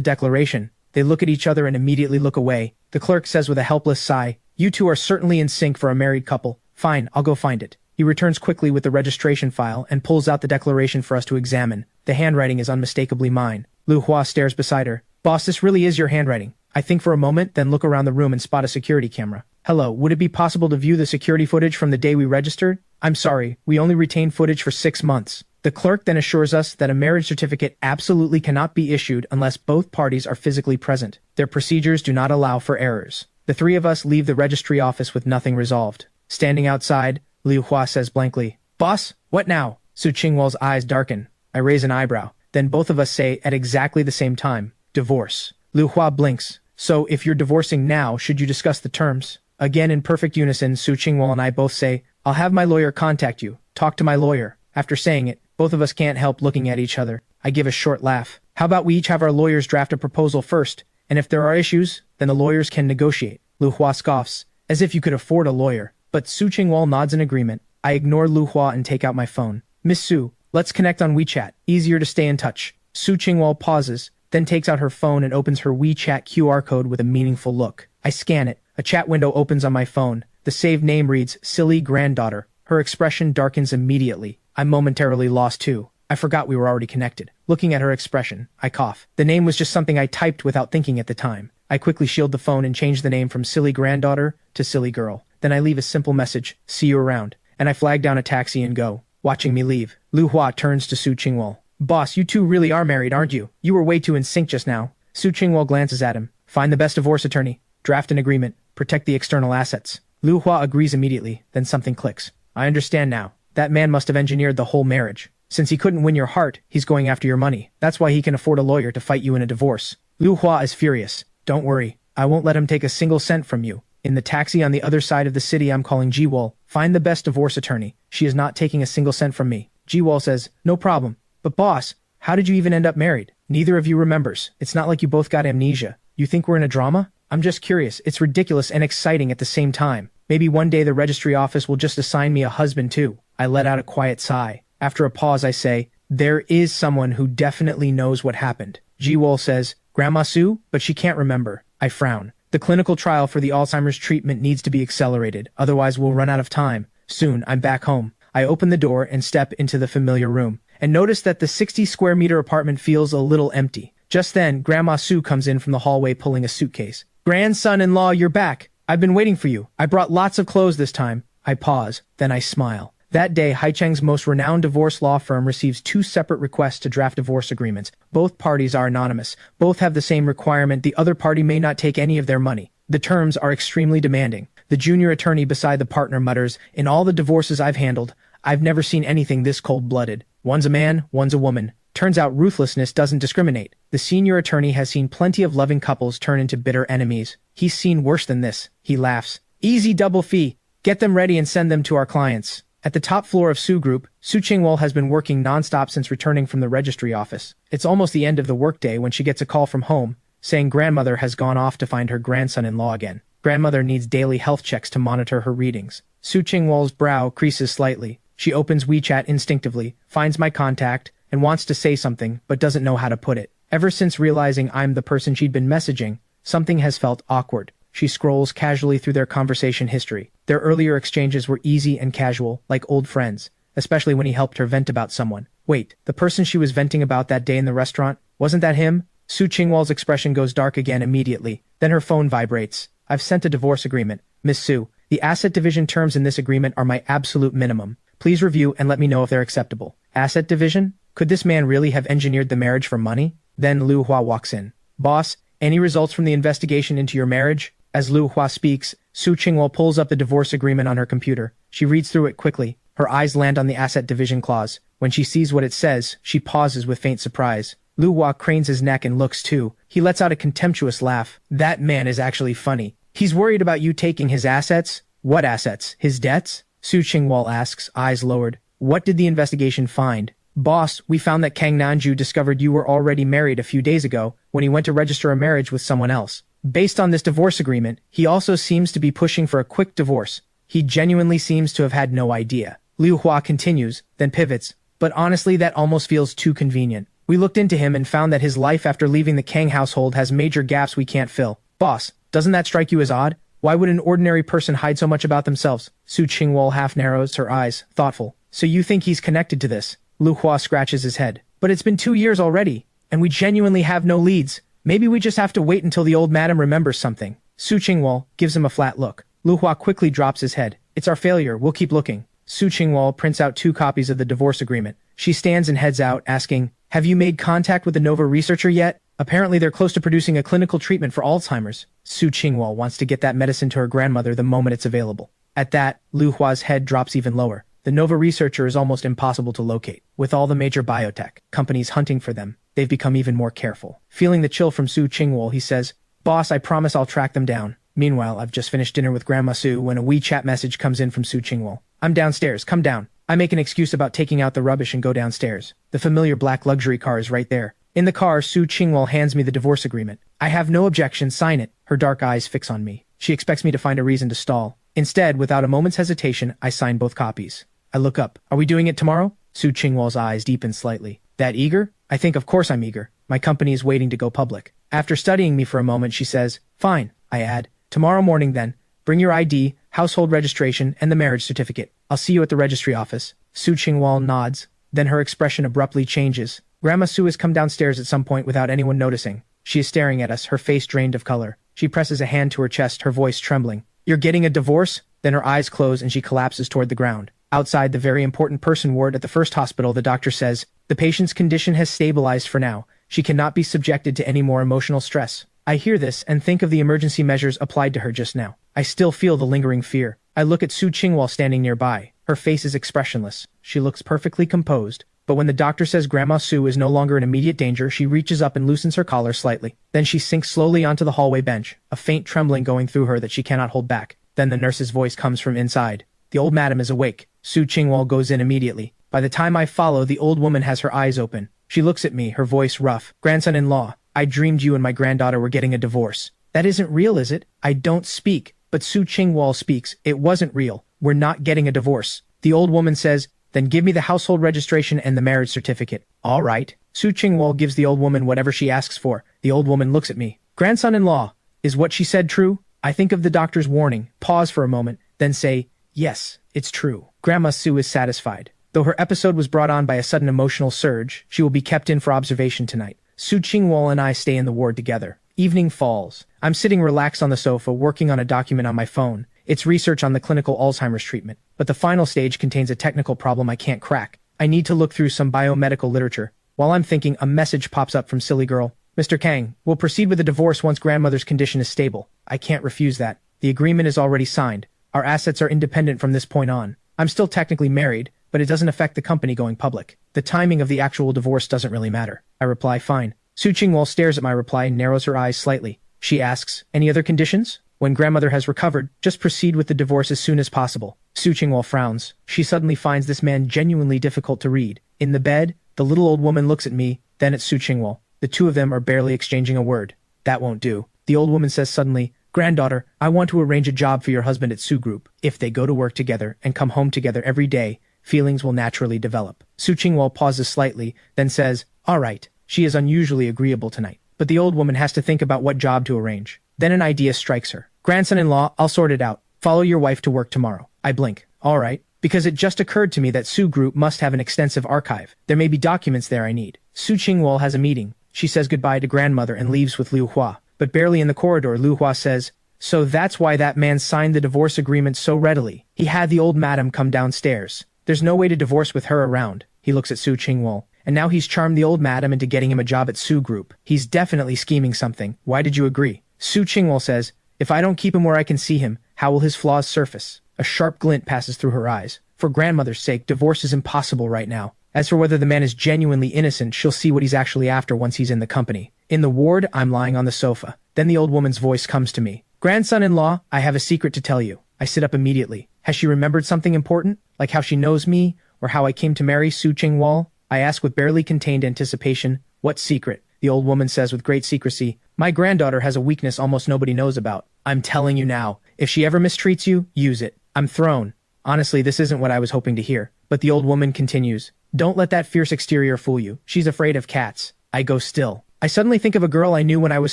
declaration. They look at each other and immediately look away. The clerk says with a helpless sigh, you two are certainly in sync for a married couple. Fine, I'll go find it. He returns quickly with the registration file and pulls out the declaration for us to examine. The handwriting is unmistakably mine. Liu Hua stares beside her. Boss, this really is your handwriting. I think for a moment, then look around the room and spot a security camera. Hello, would it be possible to view the security footage from the day we registered? I'm sorry, we only retain footage for 6 months. The clerk then assures us that a marriage certificate absolutely cannot be issued unless both parties are physically present. Their procedures do not allow for errors. The three of us leave the registry office with nothing resolved. Standing outside, Liu Hua says blankly, Boss, what now? Soo Chingwol's eyes darken. I raise an eyebrow. Then both of us say at exactly the same time, divorce. Liu Hua blinks. So if you're divorcing now, should you discuss the terms? Again in perfect unison, Soo Chingwol and I both say, I'll have my lawyer contact you. Talk to my lawyer. After saying it, both of us can't help looking at each other. I give a short laugh. How about we each have our lawyers draft a proposal first, and if there are issues, then the lawyers can negotiate. Liu Hua scoffs, as if you could afford a lawyer. But Soo Chingwol nods in agreement. I ignore Liu Hua and take out my phone. Miss Soo, let's connect on WeChat. Easier to stay in touch. Soo Chingwol pauses, then takes out her phone and opens her WeChat QR code with a meaningful look. I scan it. A chat window opens on my phone. The saved name reads, Silly Granddaughter. Her expression darkens immediately. I'm momentarily lost too. I forgot we were already connected. Looking at her expression, I cough. The name was just something I typed without thinking at the time. I quickly shield the phone and change the name from Silly Granddaughter to Silly Girl. Then I leave a simple message, see you around. And I flag down a taxi and go. Watching me leave, Liu Hua turns to Soo Chingwol. Boss, you two really are married, aren't you? You were way too in sync just now. Soo Chingwol glances at him. Find the best divorce attorney. Draft an agreement. Protect the external assets. Liu Hua agrees immediately, then something clicks. I understand now. That man must have engineered the whole marriage. Since he couldn't win your heart, he's going after your money. That's why he can afford a lawyer to fight you in a divorce. Liu Hua is furious. Don't worry. I won't let him take a single cent from you. In the taxi on the other side of the city, I'm calling Jiwol. Find the best divorce attorney. She is not taking a single cent from me. Jiwol says, no problem. But boss, how did you even end up married? Neither of you remembers. It's not like you both got amnesia. You think we're in a drama? I'm just curious. It's ridiculous and exciting at the same time. Maybe one day the registry office will just assign me a husband too. I let out a quiet sigh. After a pause, I say, there is someone who definitely knows what happened. Jiwol says, Grandma Soo, but she can't remember. I frown. The clinical trial for the Alzheimer's treatment needs to be accelerated, otherwise we'll run out of time. Soon, I'm back home. I open the door and step into the familiar room, and notice that the 60-square-meter apartment feels a little empty. Just then, Grandma Soo comes in from the hallway pulling a suitcase. Grandson-in-law, you're back. I've been waiting for you. I brought lots of clothes this time. I pause, then I smile. That day, Haicheng's most renowned divorce law firm receives 2 separate requests to draft divorce agreements. Both parties are anonymous. Both have the same requirement: the other party may not take any of their money. The terms are extremely demanding. The junior attorney beside the partner mutters, in all the divorces I've handled, I've never seen anything this cold-blooded. One's a man, one's a woman. Turns out ruthlessness doesn't discriminate. The senior attorney has seen plenty of loving couples turn into bitter enemies. He's seen worse than this. He laughs. Easy double fee. Get them ready and send them to our clients. At the top floor of Soo Group, Soo Chingwol has been working non-stop since returning from the registry office. It's almost the end of the workday when she gets a call from home, saying grandmother has gone off to find her grandson-in-law again. Grandmother needs daily health checks to monitor her readings. Soo Chingwol's brow creases slightly. She opens WeChat instinctively, finds my contact, and wants to say something, but doesn't know how to put it. Ever since realizing I'm the person she'd been messaging, something has felt awkward. She scrolls casually through their conversation history. Their earlier exchanges were easy and casual, like old friends, especially when he helped her vent about someone. Wait, the person she was venting about that day in the restaurant? Wasn't that him? Soo Chingwol's expression goes dark again immediately. Then her phone vibrates. I've sent a divorce agreement. Miss Soo, the asset division terms in this agreement are my absolute minimum. Please review and let me know if they're acceptable. Asset division? Could this man really have engineered the marriage for money? Then Liu Hua walks in. Boss, any results from the investigation into your marriage? As Liu Hua speaks, Soo Chingwol pulls up the divorce agreement on her computer. She reads through it quickly. Her eyes land on the asset division clause. When she sees what it says, she pauses with faint surprise. Liu Hua cranes his neck and looks too. He lets out a contemptuous laugh. That man is actually funny. He's worried about you taking his assets? What assets? His debts? Soo Chingwol asks, eyes lowered. What did the investigation find? Boss, we found that Kang Nanjoo discovered you were already married a few days ago when he went to register a marriage with someone else. Based on this divorce agreement, he also seems to be pushing for a quick divorce. He genuinely seems to have had no idea. Liu Hua continues, then pivots. But honestly, that almost feels too convenient. We looked into him and found that his life after leaving the Kang household has major gaps we can't fill. Boss, doesn't that strike you as odd? Why would an ordinary person hide so much about themselves? Soo Chingwol half narrows her eyes, thoughtful. So you think he's connected to this? Liu Hua scratches his head. But it's been 2 years already, and we genuinely have no leads. Maybe we just have to wait until the old madam remembers something. Soo Chingwol gives him a flat look. Liu Hua quickly drops his head. It's our failure, we'll keep looking. Soo Chingwol prints out 2 copies of the divorce agreement. She stands and heads out, asking, have you made contact with the Nova researcher yet? Apparently they're close to producing a clinical treatment for Alzheimer's. Soo Chingwol wants to get that medicine to her grandmother the moment it's available. At that, Liu Hua's head drops even lower. The Nova researcher is almost impossible to locate. With all the major biotech companies hunting for them, they've become even more careful. Feeling the chill from Soo Chingwol, he says, Boss, I promise I'll track them down. Meanwhile, I've just finished dinner with Grandma Soo when a WeChat message comes in from Soo Chingwol. I'm downstairs, come down. I make an excuse about taking out the rubbish and go downstairs. The familiar black luxury car is right there. In the car, Soo Chingwol hands me the divorce agreement. I have no objection, sign it. Her dark eyes fix on me. She expects me to find a reason to stall. Instead, without a moment's hesitation, I sign both copies. I look up. Are we doing it tomorrow? Soo Chingwol's eyes deepen slightly. That eager? I think of course I'm eager. My company is waiting to go public. After studying me for a moment, she says, fine. I add, tomorrow morning then. Bring your ID, household registration, and the marriage certificate. I'll see you at the registry office. Soo Chingwol nods. Then her expression abruptly changes. Grandma Soo has come downstairs at some point without anyone noticing. She is staring at us, her face drained of color. She presses a hand to her chest, her voice trembling. You're getting a divorce? Then her eyes close and she collapses toward the ground. Outside the very important person ward at the first hospital, the doctor says, the patient's condition has stabilized for now. She cannot be subjected to any more emotional stress. I hear this and think of the emergency measures applied to her just now. I still feel the lingering fear. I look at Soo Chingwol standing nearby. Her face is expressionless. She looks perfectly composed. But when the doctor says Grandma Soo is no longer in immediate danger, she reaches up and loosens her collar slightly. Then she sinks slowly onto the hallway bench, a faint trembling going through her that she cannot hold back. Then the nurse's voice comes from inside. The old madam is awake. Soo Chingwol goes in immediately. By the time I follow, the old woman has her eyes open. She looks at me, her voice rough. Grandson-in-law, I dreamed you and my granddaughter were getting a divorce. That isn't real, is it? I don't speak. But Soo Chingwol speaks. It wasn't real. We're not getting a divorce. The old woman says, then give me the household registration and the marriage certificate. All right. Soo Chingwol gives the old woman whatever she asks for. The old woman looks at me. Grandson-in-law, is what she said true? I think of the doctor's warning, pause for a moment, then say, yes, it's true. Grandma Soo is satisfied. Though her episode was brought on by a sudden emotional surge, she will be kept in for observation tonight. Soo Chingwol and I stay in the ward together. Evening falls. I'm sitting relaxed on the sofa working on a document on my phone. It's research on the clinical Alzheimer's treatment. But the final stage contains a technical problem I can't crack. I need to look through some biomedical literature. While I'm thinking, a message pops up from Silly Girl. Mr. Kang, we'll proceed with the divorce once grandmother's condition is stable. I can't refuse that. The agreement is already signed. Our assets are independent from this point on. I'm still technically married, but it doesn't affect the company going public. The timing of the actual divorce doesn't really matter. I reply, fine. Soo Chingwol stares at my reply and narrows her eyes slightly. She asks, any other conditions? When grandmother has recovered, just proceed with the divorce as soon as possible. Soo Chingwol frowns. She suddenly finds this man genuinely difficult to read. In the bed, the little old woman looks at me, then at Soo Chingwol. The two of them are barely exchanging a word. That won't do. The old woman says suddenly, granddaughter, I want to arrange a job for your husband at Soo Group. If they go to work together and come home together every day, feelings will naturally develop. Soo Chingwol pauses slightly, then says, all right. She is unusually agreeable tonight. But the old woman has to think about what job to arrange. Then an idea strikes her. Grandson-in-law, I'll sort it out. Follow your wife to work tomorrow. I blink. All right. Because it just occurred to me that Soo Group must have an extensive archive. There may be documents there I need. Soo Chingwol has a meeting. She says goodbye to grandmother and leaves with Liu Hua. But barely in the corridor, Liu Hua says, so that's why that man signed the divorce agreement so readily. He had the old madam come downstairs. There's no way to divorce with her around. He looks at Soo Chingwol. And now he's charmed the old madam into getting him a job at Soo Group. He's definitely scheming something. Why did you agree? Soo Chingwol says, if I don't keep him where I can see him, how will his flaws surface? A sharp glint passes through her eyes. For grandmother's sake, divorce is impossible right now. As for whether the man is genuinely innocent, she'll see what he's actually after once he's in the company. In the ward, I'm lying on the sofa. Then the old woman's voice comes to me. Grandson-in-law, I have a secret to tell you. I sit up immediately. Has she remembered something important? Like how she knows me, or how I came to marry Soo Chingwol? I ask with barely contained anticipation. What secret? The old woman says with great secrecy. My granddaughter has a weakness almost nobody knows about. I'm telling you now, if she ever mistreats you, use it. I'm thrown. Honestly, this isn't what I was hoping to hear. But the old woman continues. Don't let that fierce exterior fool you. She's afraid of cats. I go still. I suddenly think of a girl I knew when I was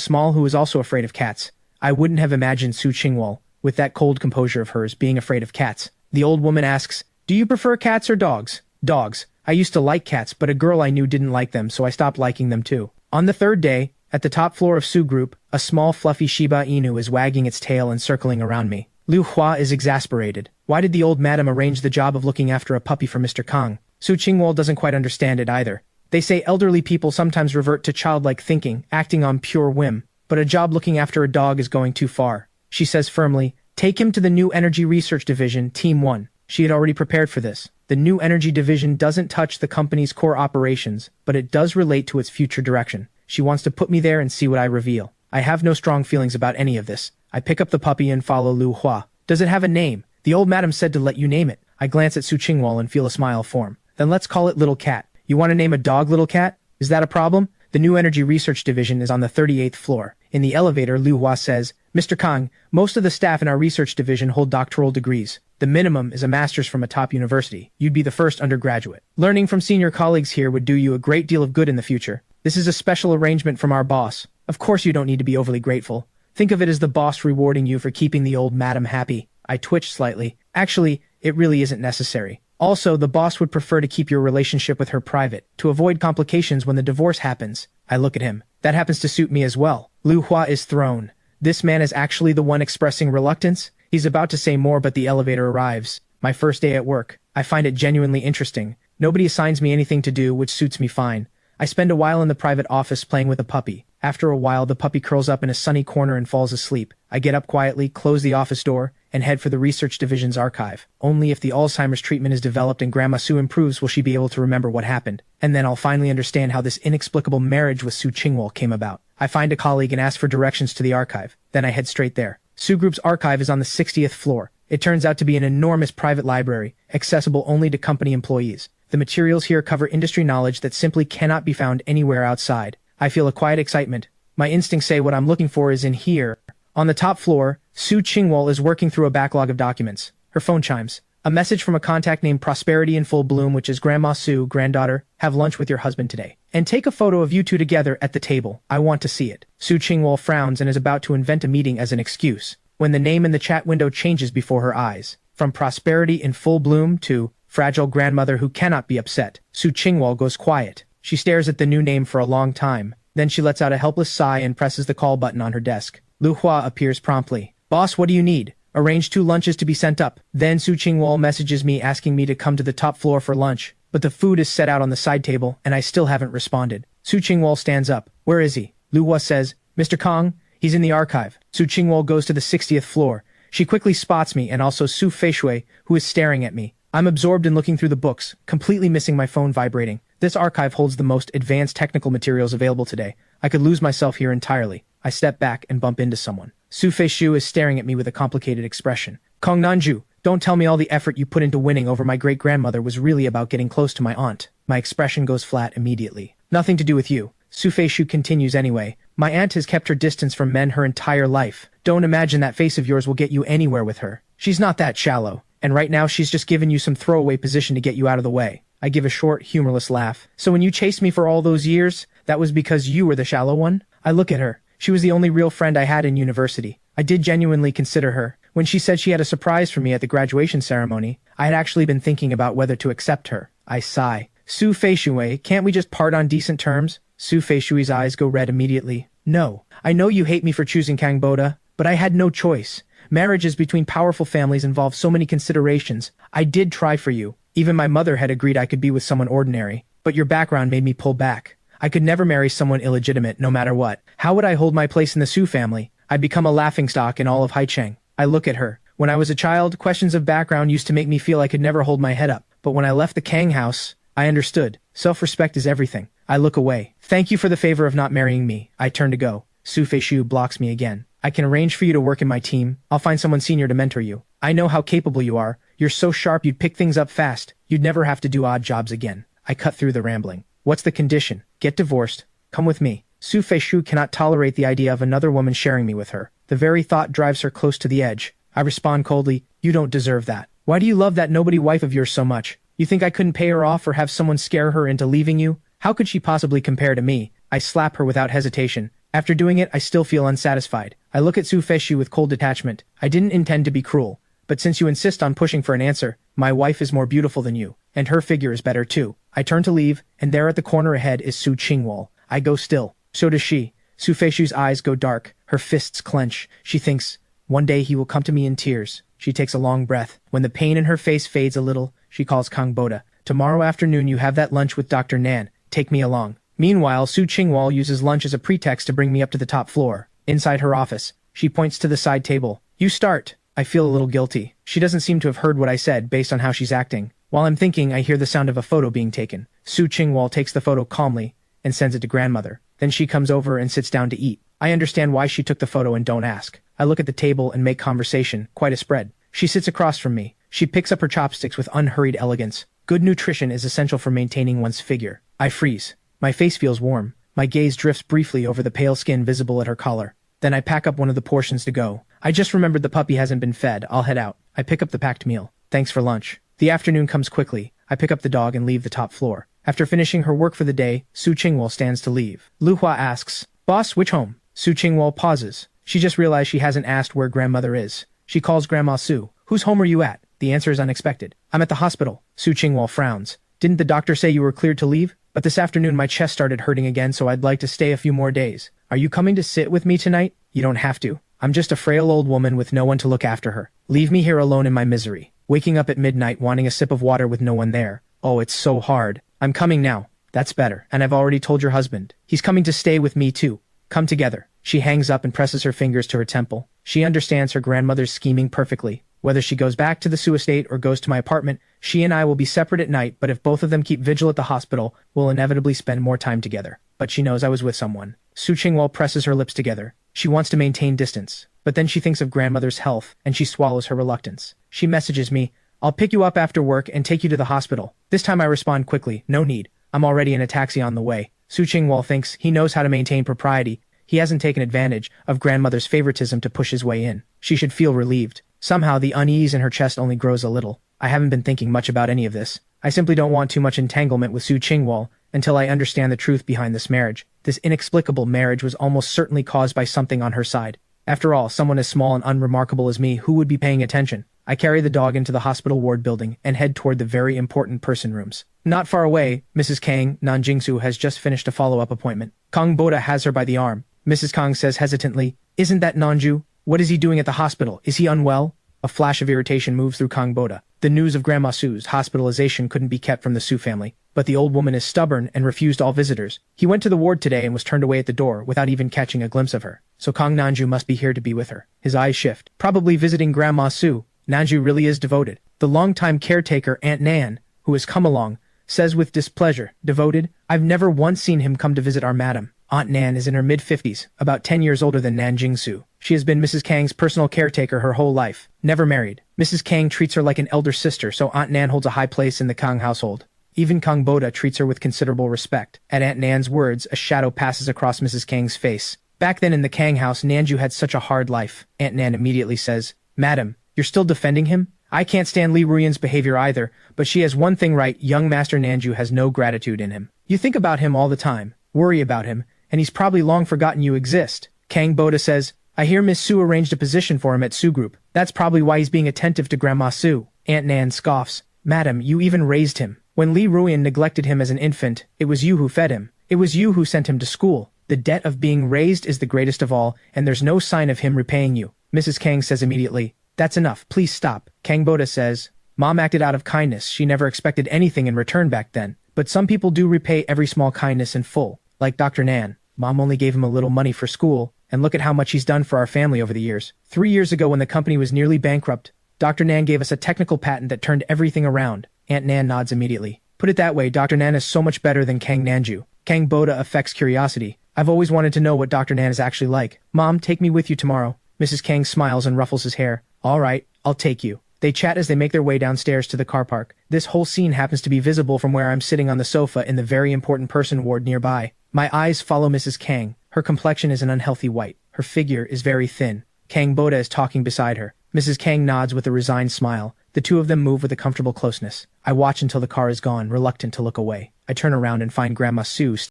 small who was also afraid of cats. I wouldn't have imagined Soo Chingwol, with that cold composure of hers, being afraid of cats. The old woman asks, do you prefer cats or dogs? Dogs. I used to like cats, but a girl I knew didn't like them, so I stopped liking them too. On the third day, at the top floor of Soo Group, a small fluffy Shiba Inu is wagging its tail and circling around me. Liu Hua is exasperated. Why did the old madam arrange the job of looking after a puppy for Mr. Kang? Soo Chingwol doesn't quite understand it either. They say elderly people sometimes revert to childlike thinking, acting on pure whim. But a job looking after a dog is going too far. She says firmly, take him to the new Energy Research Division, Team 1. She had already prepared for this. The new Energy Division doesn't touch the company's core operations, but it does relate to its future direction. She wants to put me there and see what I reveal. I have no strong feelings about any of this. I pick up the puppy and follow Liu Hua. Does it have a name? The old madam said to let you name it. I glance at Soo Chingwol and feel a smile form. Then let's call it Little Cat. You want to name a dog Little Cat? Is that a problem? The new Energy Research Division is on the 38th floor. In the elevator, Liu Hua says, Mr. Kang, most of the staff in our research division hold doctoral degrees. The minimum is a master's from a top university. You'd be the first undergraduate. Learning from senior colleagues here would do you a great deal of good in the future. This is a special arrangement from our boss. Of course you don't need to be overly grateful. Think of it as the boss rewarding you for keeping the old madam happy. I twitch slightly. Actually, it really isn't necessary. Also, the boss would prefer to keep your relationship with her private, to avoid complications when the divorce happens. I look at him. That happens to suit me as well. Liu Hua is thrown. This man is actually the one expressing reluctance? He's about to say more, but the elevator arrives. My first day at work. I find it genuinely interesting. Nobody assigns me anything to do, which suits me fine. I spend a while in the private office playing with a puppy. After a while, the puppy curls up in a sunny corner and falls asleep. I get up quietly, close the office door, and head for the research division's archive. Only if the Alzheimer's treatment is developed and Grandma Soo improves will she be able to remember what happened. And then I'll finally understand how this inexplicable marriage with Soo Chingwol came about. I find a colleague and ask for directions to the archive. Then I head straight there. Soo Group's archive is on the 60th floor. It turns out to be an enormous private library, accessible only to company employees. The materials here cover industry knowledge that simply cannot be found anywhere outside. I feel a quiet excitement. My instincts say what I'm looking for is in here. On the top floor, Soo Chingwol is working through a backlog of documents. Her phone chimes. A message from a contact named Prosperity in Full Bloom, which is Grandma Soo, granddaughter, have lunch with your husband today. And take a photo of you two together at the table. I want to see it. Soo Chingwol frowns and is about to invent a meeting as an excuse, when the name in the chat window changes before her eyes. From Prosperity in Full Bloom to Fragile Grandmother Who Cannot Be Upset. Soo Chingwol goes quiet. She stares at the new name for a long time. Then she lets out a helpless sigh and presses the call button on her desk. Liu Hua appears promptly. Boss, what do you need? Arrange 2 lunches to be sent up. Then Soo Chingwol messages me asking me to come to the top floor for lunch. But the food is set out on the side table, and I still haven't responded. Soo Chingwol stands up. Where is he? Liu Hua says, Mr. Kang, he's in the archive. Soo Chingwol goes to the 60th floor. She quickly spots me and also Su Feishui, who is staring at me. I'm absorbed in looking through the books, completely missing my phone vibrating. This archive holds the most advanced technical materials available today. I could lose myself here entirely. I step back and bump into someone. Su Feishui is staring at me with a complicated expression. Kang Nanjoo, don't tell me all the effort you put into winning over my great-grandmother was really about getting close to my aunt. My expression goes flat immediately. Nothing to do with you. Su Feishui continues anyway. My aunt has kept her distance from men her entire life. Don't imagine that face of yours will get you anywhere with her. She's not that shallow. And right now she's just given you some throwaway position to get you out of the way. I give a short, humorless laugh. So when you chased me for all those years, that was because you were the shallow one? I look at her. She was the only real friend I had in university. I did genuinely consider her. When she said she had a surprise for me at the graduation ceremony, I had actually been thinking about whether to accept her. I sigh. Su Feishui, can't we just part on decent terms? Su Feishui's eyes go red immediately. No. I know you hate me for choosing Kang Boda, but I had no choice. Marriages between powerful families involve so many considerations. I did try for you. Even my mother had agreed I could be with someone ordinary. But your background made me pull back. I could never marry someone illegitimate, no matter what. How would I hold my place in the Soo family? I'd become a laughingstock in all of Haicheng. I look at her. When I was a child, questions of background used to make me feel I could never hold my head up. But when I left the Kang house, I understood. Self-respect is everything. I look away. Thank you for the favor of not marrying me. I turn to go. Su Feishui blocks me again. I can arrange for you to work in my team. I'll find someone senior to mentor you. I know how capable you are. You're so sharp you'd pick things up fast. You'd never have to do odd jobs again. I cut through the rambling. What's the condition? Get divorced. Come with me. Soo Feishu cannot tolerate the idea of another woman sharing me with her. The very thought drives her close to the edge. I respond coldly, you don't deserve that. Why do you love that nobody wife of yours so much? You think I couldn't pay her off or have someone scare her into leaving you? How could she possibly compare to me? I slap her without hesitation. After doing it, I still feel unsatisfied. I look at Soo Feishu with cold detachment. I didn't intend to be cruel. But since you insist on pushing for an answer, my wife is more beautiful than you, and her figure is better too. I turn to leave, and there at the corner ahead is Soo Chingwol. I go still. So does she. Soo Feishu's eyes go dark. Her fists clench. She thinks, one day he will come to me in tears. She takes a long breath. When the pain in her face fades a little, she calls Kang Boda. Tomorrow afternoon you have that lunch with Dr. Nan. Take me along. Meanwhile, Soo Chingwol uses lunch as a pretext to bring me up to the top floor. Inside her office, she points to the side table. You start. I feel a little guilty. She doesn't seem to have heard what I said based on how she's acting. While I'm thinking, I hear the sound of a photo being taken. Soo Chingwol takes the photo calmly and sends it to grandmother. Then she comes over and sits down to eat. I understand why she took the photo and don't ask. I look at the table and make conversation, quite a spread. She sits across from me. She picks up her chopsticks with unhurried elegance. Good nutrition is essential for maintaining one's figure. I freeze. My face feels warm. My gaze drifts briefly over the pale skin visible at her collar. Then I pack up one of the portions to go. I just remembered the puppy hasn't been fed. I'll head out. I pick up the packed meal. Thanks for lunch. The afternoon comes quickly. I pick up the dog and leave the top floor. After finishing her work for the day, Soo Chingwol stands to leave. Lu Hua asks, Boss, which home? Soo Chingwol pauses. She just realized she hasn't asked where grandmother is. She calls Grandma Sue. Whose home are you at? The answer is unexpected. I'm at the hospital. Soo Chingwol frowns. Didn't the doctor say you were cleared to leave? But this afternoon my chest started hurting again, so I'd like to stay a few more days. Are you coming to sit with me tonight? You don't have to. I'm just a frail old woman with no one to look after her. Leave me here alone in my misery. Waking up at midnight wanting a sip of water with no one there. Oh, it's so hard. I'm coming now. That's better. And I've already told your husband. He's coming to stay with me too. Come together. She hangs up and presses her fingers to her temple. She understands her grandmother's scheming perfectly. Whether she goes back to the Soo estate or goes to my apartment, she and I will be separate at night, but if both of them keep vigil at the hospital, we'll inevitably spend more time together. But she knows I was with someone. Soo Chingwol presses her lips together. She wants to maintain distance. But then she thinks of grandmother's health, and she swallows her reluctance. She messages me, I'll pick you up after work and take you to the hospital. This time I respond quickly, no need. I'm already in a taxi on the way. Soo Chingwol thinks he knows how to maintain propriety. He hasn't taken advantage of grandmother's favoritism to push his way in. She should feel relieved. Somehow the unease in her chest only grows a little. I haven't been thinking much about any of this. I simply don't want too much entanglement with Soo Chingwol until I understand the truth behind this marriage. This inexplicable marriage was almost certainly caused by something on her side. After all, someone as small and unremarkable as me, who would be paying attention? I carry the dog into the hospital ward building and head toward the very important person rooms. Not far away, Mrs. Kang Nanjoo has just finished a follow-up appointment. Kang Boda has her by the arm. Mrs. Kang says hesitantly, Isn't that Nanjoo? What is he doing at the hospital? Is he unwell? A flash of irritation moves through Kang Boda. The news of Grandma Sue's hospitalization couldn't be kept from the Soo family, but the old woman is stubborn and refused all visitors. He went to the ward today and was turned away at the door without even catching a glimpse of her. So Kang Nanjoo must be here to be with her. His eyes shift. Probably visiting Grandma Sue. Nanjoo really is devoted. The longtime caretaker, Aunt Nan, who has come along, says with displeasure, devoted? I've never once seen him come to visit our madam. Aunt Nan is in her mid-50s, about 10 years older than Nanjing Soo. She has been Mrs. Kang's personal caretaker her whole life, never married. Mrs. Kang treats her like an elder sister, so Aunt Nan holds a high place in the Kang household. Even Kang Boda treats her with considerable respect. At Aunt Nan's words, a shadow passes across Mrs. Kang's face. Back then in the Kang house, Nanjoo had such a hard life. Aunt Nan immediately says, Madam, you're still defending him? I can't stand Li Ruyan's behavior either, but she has one thing right, young Master Nanjoo has no gratitude in him. You think about him all the time, worry about him, and he's probably long forgotten you exist. Kang Boda says, I hear Miss Sue arranged a position for him at Soo Group. That's probably why he's being attentive to Grandma Sue. Aunt Nan scoffs. Madam, you even raised him. When Li Ruyan neglected him as an infant, it was you who fed him. It was you who sent him to school. The debt of being raised is the greatest of all, and there's no sign of him repaying you. Mrs. Kang says immediately, That's enough, please stop. Kang Boda says, Mom acted out of kindness, she never expected anything in return back then. But some people do repay every small kindness in full, like Dr. Nan. Mom only gave him a little money for school, and look at how much he's done for our family over the years. 3 years ago when the company was nearly bankrupt, Dr. Nan gave us a technical patent that turned everything around. Aunt Nan nods immediately. Put it that way, Dr. Nan is so much better than Kang Nanjoo. Kang Boda affects curiosity. I've always wanted to know what Dr. Nan is actually like. Mom, take me with you tomorrow. Mrs. Kang smiles and ruffles his hair. All right, I'll take you. They chat as they make their way downstairs to the car park. This whole scene happens to be visible from where I'm sitting on the sofa in the very important person ward nearby. My eyes follow Mrs. Kang. Her complexion is an unhealthy white. Her figure is very thin. Kang Boda is talking beside her. Mrs. Kang nods with a resigned smile. The two of them move with a comfortable closeness. I watch until the car is gone, reluctant to look away. I turn around and find Grandma Soo